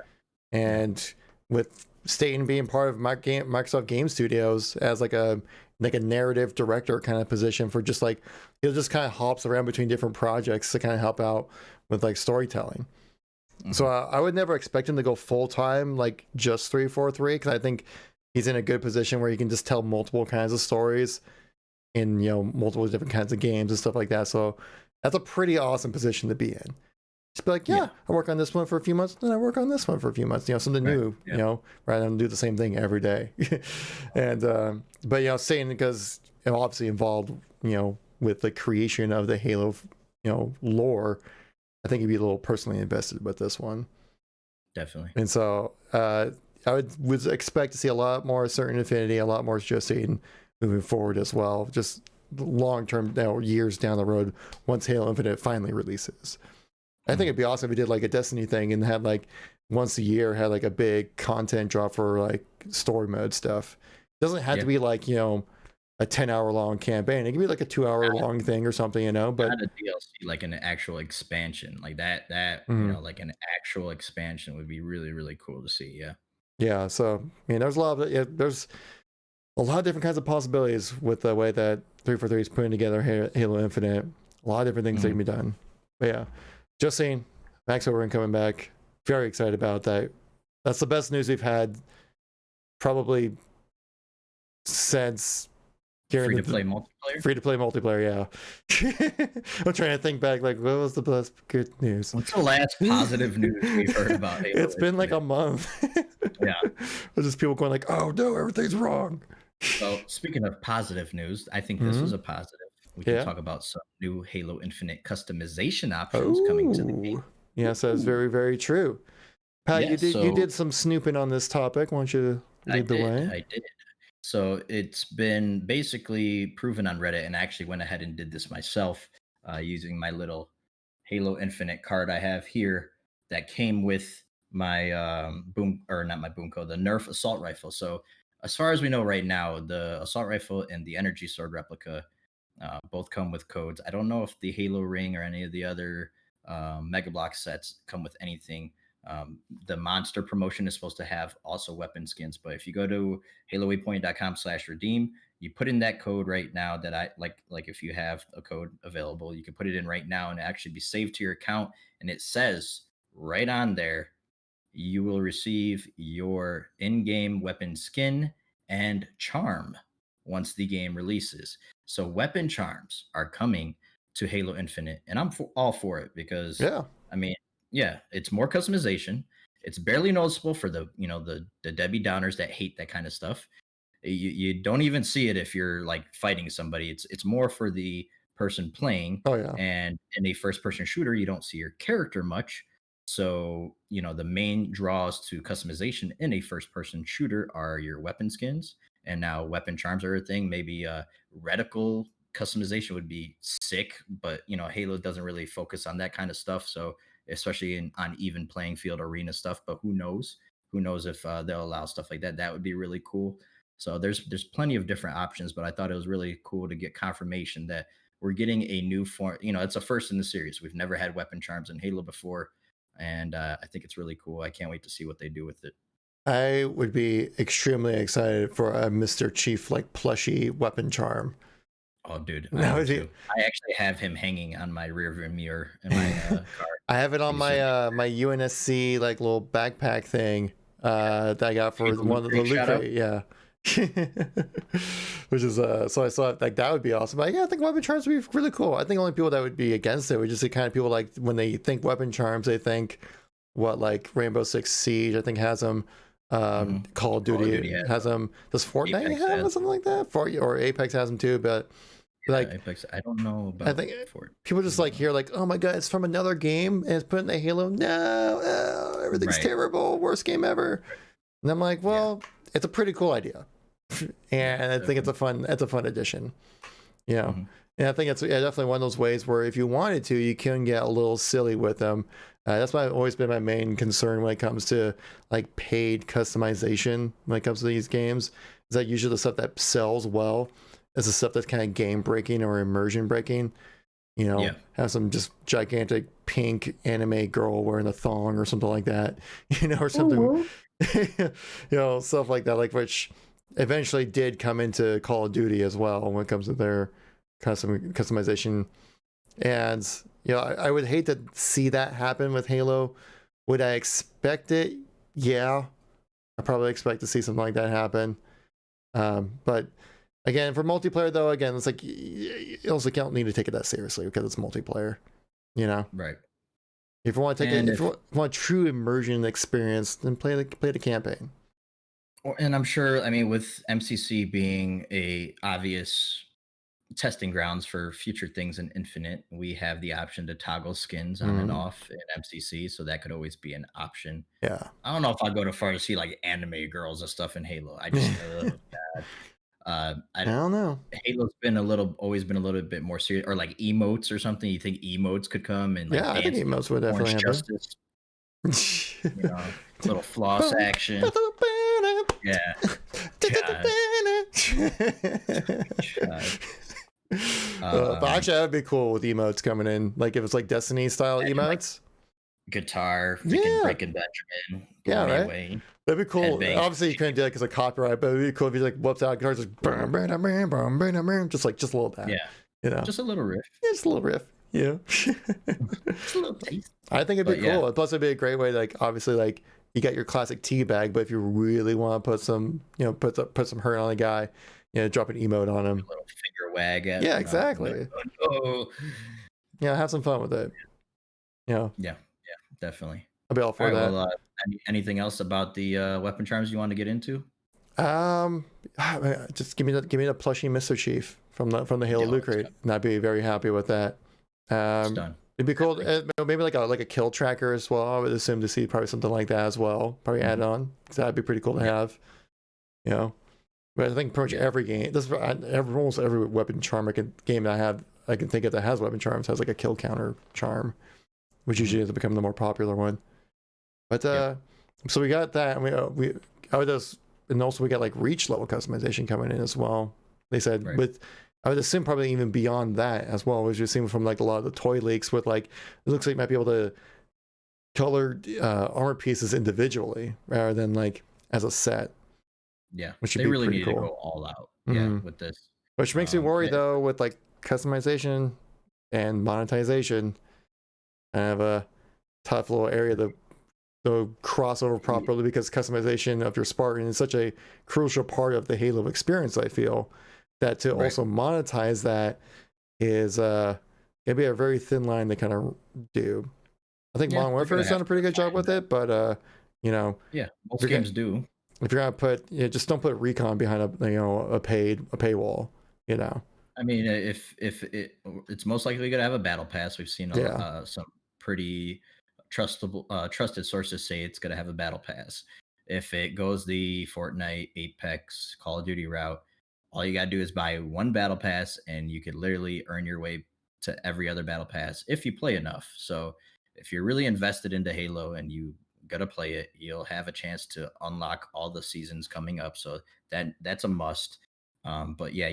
B: And with Staten being part of Microsoft Game Studios as like a narrative director kind of position, for just like he'll just kind of hops around between different projects to kind of help out with like storytelling. So I would never expect him to go full time like just 343, because I think he's in a good position where he can just tell multiple kinds of stories in multiple different kinds of games and stuff like that. So that's a pretty awesome position to be in. Just be like, yeah, I work on this one for a few months, then I work on this one for a few months, something new, rather than do the same thing every day. And but saying, because obviously involved, with the creation of the Halo, lore, I think he'd be a little personally invested with this one.
C: Definitely.
B: And so I would expect to see a lot more Certain Affinity, a lot more just Staten moving forward as well, just long term, years down the road, once Halo Infinite finally releases. I think it'd be awesome if we did like a Destiny thing and had like once a year had like a big content drop for like story mode stuff. It doesn't have to be like a 10-hour long campaign. It can be like a 2-hour long thing or something, but
C: not a DLC, like an actual expansion, like that like an actual expansion would be really, really cool to see.
B: Yeah, so there's a lot of there's a lot of different kinds of possibilities with the way that 343 is putting together Halo Infinite. A lot of different things that can be done. But yeah, just saying, Max Overton coming back. Very excited about that. That's the best news we've had probably since
C: free to play multiplayer.
B: Free to play multiplayer, yeah. I'm trying to think back, like, what was the best good news?
C: What's the last positive news we've heard about Halo?
B: It's been like a month.
C: Yeah.
B: There's just people going like, oh no, everything's wrong.
C: So speaking of positive news, I think this was a positive. We can talk about some new Halo Infinite customization options coming to the game.
B: Yes, that's very, very true. Pat, you did some snooping on this topic. Why don't you lead the way?
C: I did. So it's been basically proven on Reddit, and I actually went ahead and did this myself using my little Halo Infinite card I have here that came with my not my Boomco, the Nerf assault rifle. So as far as we know right now, the assault rifle and the energy sword replica both come with codes. I don't know if the Halo ring or any of the other Mega Block sets come with anything. The monster promotion is supposed to have also weapon skins, but if you go to halowaypoint.com/redeem, you put in that code right now that I like if you have a code available, you can put it in right now and actually be saved to your account. And it says right on there, you will receive your in-game weapon skin and charm once the game releases. So weapon charms are coming to Halo Infinite, and I'm all for it because I mean, it's more customization. It's barely noticeable for the the Debbie Downers that hate that kind of stuff. You don't even see it if you're like fighting somebody. It's more for the person playing.
B: Oh yeah.
C: And in a first person shooter, you don't see your character much. So, the main draws to customization in a first person shooter are your weapon skins. And now weapon charms are a thing. Maybe reticle customization would be sick, but Halo doesn't really focus on that kind of stuff. So especially on even playing field arena stuff, but who knows if they'll allow stuff like that. That would be really cool. So there's plenty of different options, but I thought it was really cool to get confirmation that we're getting a new form. It's a first in the series. We've never had weapon charms in Halo before, and I think it's really cool. I can't wait to see what they do with it.
B: I would be extremely excited for a Mr. Chief like plushy weapon charm.
C: Oh, dude,
B: That would be...
C: I actually have him hanging on my rearview mirror in my car.
B: I have it on my my UNSC like little backpack thing that I got for one of the loot crate. Yeah. Which is so I saw like that would be awesome. But yeah, I think weapon charms would be really cool. I think only people that would be against it would just be kind of people like when they think weapon charms, they think what like Rainbow Six Siege I think has them. Call of Duty has them. Does Fortnite have them, something like that? Or Apex has them too, but like
C: Apex, I don't know about.
B: I think people just like hear like, oh my god, it's from another game and it's put in the Halo. No, everything's terrible, worst game ever. And I'm like, well, it's a pretty cool idea, and I think it's a fun addition. And I think it's definitely one of those ways where if you wanted to, you can get a little silly with them. That's always been my main concern when it comes to like paid customization. When it comes to these games, is that usually the stuff that sells well is the stuff that's kind of game breaking or immersion breaking. Have some just gigantic pink anime girl wearing a thong or something like that, or something, stuff like that, like which eventually did come into Call of Duty as well when it comes to their customization. And I would hate to see that happen with Halo. Would I expect it? Yeah, I probably expect to see something like that happen. But again, for multiplayer though, it's like you also don't need to take it that seriously because it's multiplayer.
C: Right.
B: If you want to take it, if you want a true immersion experience, then play the campaign.
C: And I'm sure, with MCC being a obvious testing grounds for future things in Infinite, we have the option to toggle skins on and off in MCC, so that could always be an option.
B: Yeah.
C: I don't know if I'll go too far to see like anime girls and stuff in Halo. I just I
B: don't know.
C: Halo's always been a little bit more serious, or like emotes or something. You think emotes could come and
B: I think emotes would definitely happen.
C: Justice, little floss action. Yeah.
B: But actually, that would be cool with emotes coming in. Like if it's like Destiny style emotes.
C: Like guitar, Breaking Benjamin.
B: Right.
C: Away.
B: That'd be cool. Obviously, you couldn't do that because of copyright, but it'd be cool if you like whoops out guitars, just just a little that.
C: Yeah. Just a little riff.
B: Yeah, just a little riff. Yeah.
C: Just a little taste.
B: I think it'd be cool. Plus, it'd be a great way. Like obviously, like you got your classic tea bag, but if you really want to put some, put some hurt on a guy, drop an emote on him.
C: A little finger wag at
B: him. Exactly. Have some fun with it.
C: Yeah, definitely.
B: I'll be all for that.
C: Well, anything else about the weapon charms you want to get into?
B: Just give me the plushie Mr. Chief from the Halo loot crate, and I'd be very happy with that.
C: It's done.
B: It'd be cool. Maybe like a kill tracker as well. I would assume to see probably something like that as well. Probably add on, because that'd be pretty cool to have. But I think pretty much every game, almost every weapon charm game I can think of that has weapon charms has like a kill counter charm, which usually has become the more popular one. But so we got that, and and also we got like reach level customization coming in as well. They said I would assume probably even beyond that as well, which you're seeing from like a lot of the toy leaks with like, it looks like you might be able to color armor pieces individually rather than like as a set.
C: Yeah,
B: which should
C: they
B: be
C: really
B: pretty
C: need
B: cool.
C: to go all out. With this,
B: which makes me worry though with like customization and monetization. I have a tough little area to cross over properly because customization of your Spartan is such a crucial part of the Halo experience. I feel that to also monetize that is it'd be a very thin line to kind of do. I think Modern Warfare has done a pretty good job with it, but
C: most games do.
B: If you're gonna put, just don't put recon behind a paywall.
C: I mean, if it's most likely gonna have a battle pass. We've seen some pretty trusted sources say it's gonna have a battle pass. If it goes the Fortnite, Apex, Call of Duty route, all you gotta do is buy one battle pass, and you could literally earn your way to every other battle pass if you play enough. So if you're really invested into Halo and you gonna play it. You'll have a chance to unlock all the seasons coming up, so that's a must. But yeah,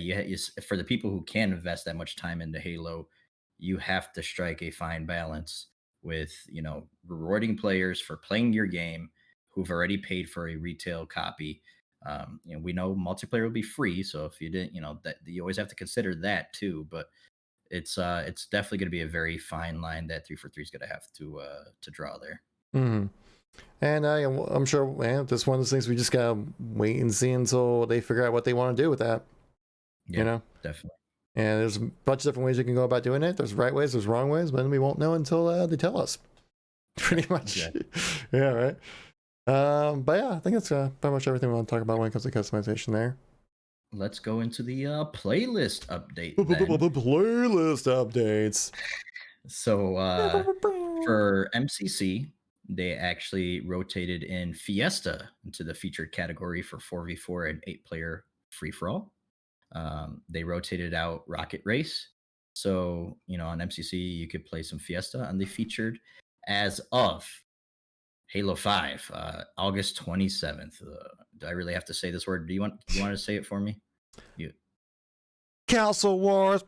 C: for the people who can invest that much time into Halo, you have to strike a fine balance with rewarding players for playing your game who've already paid for a retail copy. We know multiplayer will be free, so if you didn't, that you always have to consider that too. But it's definitely going to be a very fine line that 343 is going to have to draw there.
B: Mm-hmm. And I'm sure, man, this is one of those things we just gotta wait and see until they figure out what they want to do with that.
C: Yeah, definitely.
B: And there's a bunch of different ways you can go about doing it. There's right ways, there's wrong ways, but we won't know until they tell us. Pretty much.
C: Exactly.
B: Yeah, right. But yeah, I think that's pretty much everything we want to talk about when it comes to customization there.
C: Let's go into the playlist update.
B: Playlist updates.
C: So for MCC, they actually rotated in Fiesta into the featured category for 4v4 and 8-player free-for-all. They rotated out Rocket Race. So, on MCC, you could play some Fiesta, and they featured as of Halo 5, August 27th. Do I really have to say this word? Do you want to say it for me?
B: Castle Wars.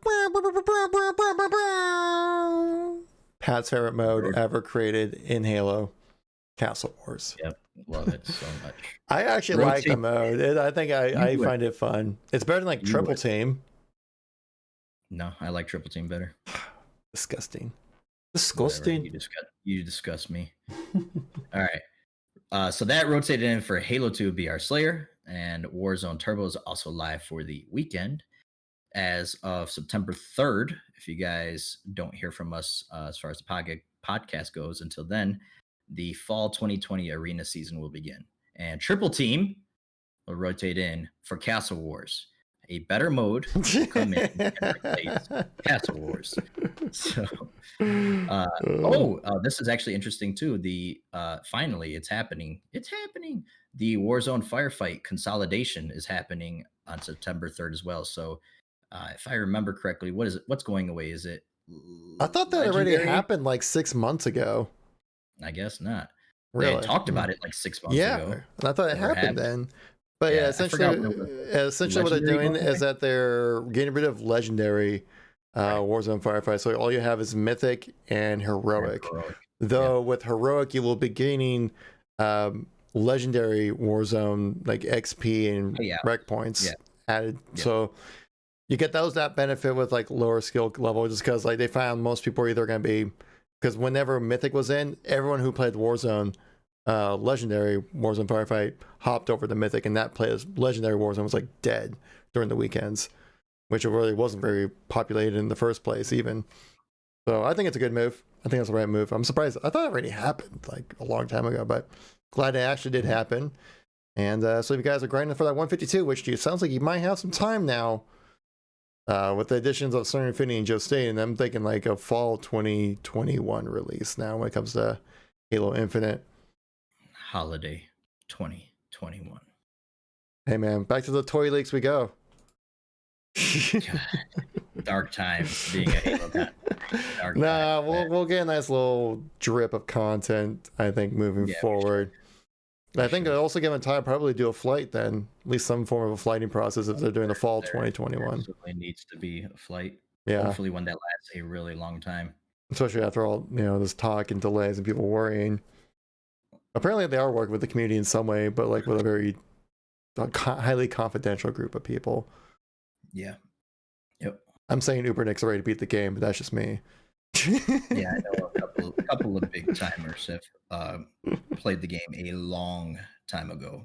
B: Pat's favorite mode ever created in Halo. Castle Wars.
C: Yep, love it so much.
B: I actually like the mode. I think I find it fun. It's better than Triple Team.
C: No, I like Triple Team better.
B: Disgusting.
C: Whatever. You disgust me. All right. So that rotated in for Halo 2 BR Slayer, and Warzone Turbo is also live for the weekend as of September 3rd. If you guys don't hear from us as far as the podcast goes until then, the fall 2020 arena season will begin. And Triple Team will rotate in for Castle Wars. A better mode will come in and replace Castle Wars. So, this is actually interesting too. Finally, it's happening. It's happening. The Warzone Firefight consolidation is happening on September 3rd as well. So, if I remember correctly, what is it? What's going away? Is it?
B: I thought that already happened like 6 months ago.
C: I guess not.
B: Really?
C: They talked about it like 6 months ago.
B: Yeah, I thought it happened then. But yeah, essentially what they're doing is that they're getting rid of legendary Warzone Firefight. So all you have is Mythic and Heroic. Though with Heroic, you will be gaining legendary Warzone like XP and rec points added. Yeah. So you get that benefit with like lower skill level, just because like they found most people are either going to be, because whenever Mythic was in, everyone who played Warzone legendary Warzone Firefight hopped over to Mythic, and that legendary Warzone was like dead during the weekends, which it really wasn't very populated in the first place even. So I think it's a good move. I think it's the right move. I'm surprised. I thought it already happened like a long time ago, but glad it actually did happen. And so if you guys are grinding for that 152, which sounds like you might have some time now with the additions of Staten Affinity and Staten, I'm thinking like a fall 2021 release now when it comes to Halo Infinite.
C: Holiday 2021.
B: Hey man, back to the toy leaks we go.
C: God, dark times being a Halo guy.
B: We'll get a nice little drip of content, I think, moving forward. I think they're also given time probably do a flight then, at least some form of a flighting process if they're doing the fall 2021.
C: There absolutely needs to be a flight.
B: Yeah.
C: Hopefully one that lasts a really long time.
B: Especially after all, this talk and delays and people worrying. Apparently they are working with the community in some way, but like with a very highly confidential group of people.
C: Yeah. Yep.
B: I'm saying Ubernick's ready to beat the game, but that's just me.
C: Yeah, I know a couple of big timers have played the game a long time ago,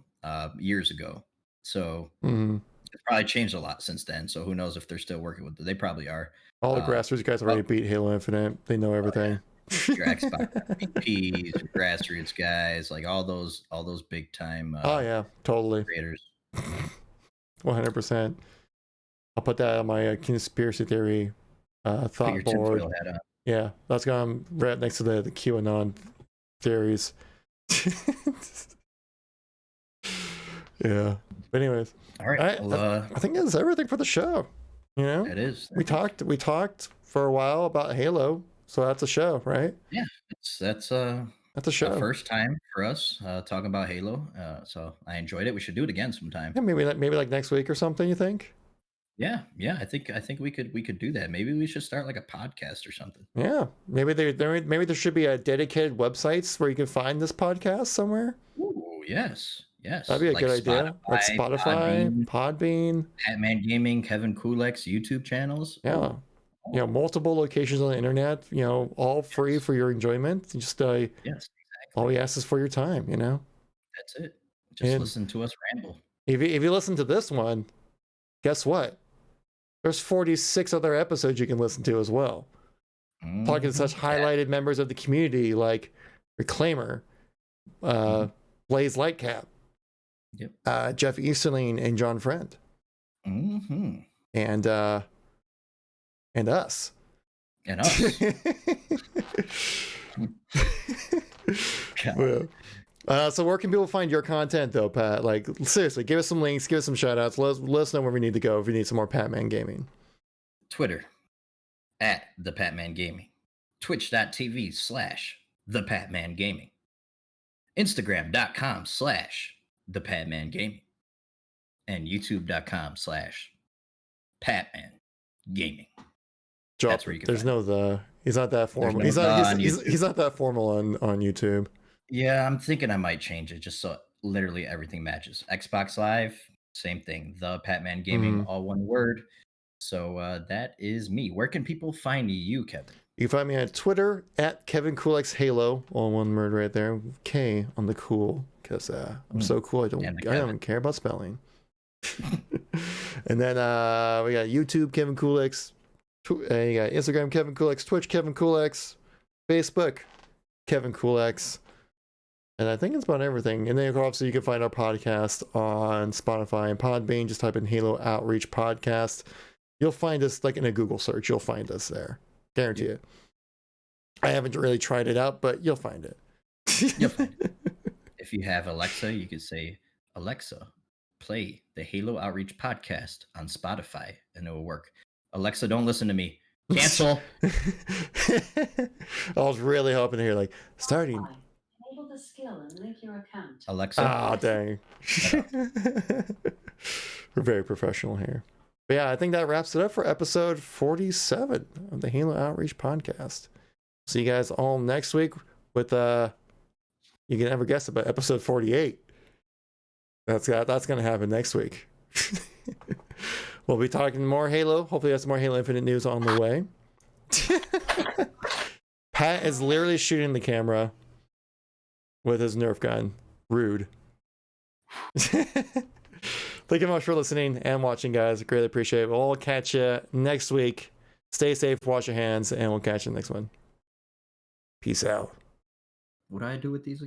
C: years ago. So it's probably changed a lot since then. So who knows if they're still working with it? They probably are.
B: All the grassroots guys already beat Halo Infinite. They know everything.
C: Your Xbox VPs, your grassroots guys, like all those big time.
B: Totally.
C: Creators.
B: 100%. I'll put that on my conspiracy theory thought board. Yeah, that's going right next to the QAnon theories. Yeah. But anyways.
C: All right.
B: I think that's everything for the show.
C: It is.
B: We talked for a while about Halo, so that's a show, right?
C: Yeah. That's
B: at the show.
C: First time for us talking about Halo. So I enjoyed it. We should do it again sometime.
B: Yeah, maybe like next week or something. You think?
C: Yeah. I think we could do that. Maybe we should start like a podcast or something.
B: Yeah, maybe there should be a dedicated websites where you can find this podcast somewhere.
C: Ooh, yes.
B: That'd be a good idea. Like Spotify, Podbean,
C: Patman Gaming, KevinKoolx YouTube channels.
B: Yeah. You know, multiple locations on the internet, you know, all free for your enjoyment. Just
C: yes, exactly.
B: All we ask is for your time, you know.
C: That's it. Just listen to us ramble.
B: If you listen to this one, guess what? There's 46 other episodes you can listen to as well. Talking to such highlighted members of the community like Reclaimer, Blaze Lightcap, Jeff Easterling, and John Friend, and us. So where can people find your content though, Pat? Like, seriously, give us some links, give us some shout outs. Let us know where we need to go if we need some more Patman Gaming.
C: Twitter at the Patman Gaming, twitch.tv/the Patman Gaming, Instagram.com/the Patman Gaming, and YouTube.com/Patman Gaming.
B: That's where you can he's not that formal. He's not that formal on YouTube.
C: Yeah, I'm thinking I might change it just so literally everything matches. Xbox Live, same thing. The Patman Gaming, all one word. So that is me. Where can people find you, Kevin?
B: You can find me on Twitter at KevinKoolx Halo, all one word right there. K on the cool, because I'm so cool. I don't care about spelling. And then we got YouTube KevinKoolx, you got Instagram KevinKoolx, Twitch KevinKoolx, Facebook KevinKoolx. And I think it's about everything. And then obviously you can find our podcast on Spotify and Podbean. Just type in Halo Outreach Podcast. You'll find us like in a Google search. You'll find us there. Guarantee it. I haven't really tried it out, but you'll find it.
C: You'll find it. If you have Alexa, you could say, Alexa, play the Halo Outreach Podcast on Spotify, and it will work. Alexa, don't listen to me. Cancel.
B: I was really hoping to hear like starting.
D: Enable the skill and link your account.
C: Alexa.
B: Oh, dang. We're very professional here. But yeah, I think that wraps it up for episode 47 of the Halo Outreach Podcast. See you guys all next week with you can never guess about episode 48. That's gonna happen next week. We'll be talking more Halo. Hopefully that's more Halo Infinite news on the way. Pat is literally shooting the camera with his Nerf gun. Rude. Thank you much for listening and watching, guys. Greatly appreciate it. We'll catch you next week. Stay safe, wash your hands, and we'll catch you next one. Peace out.
C: What do I do with these again?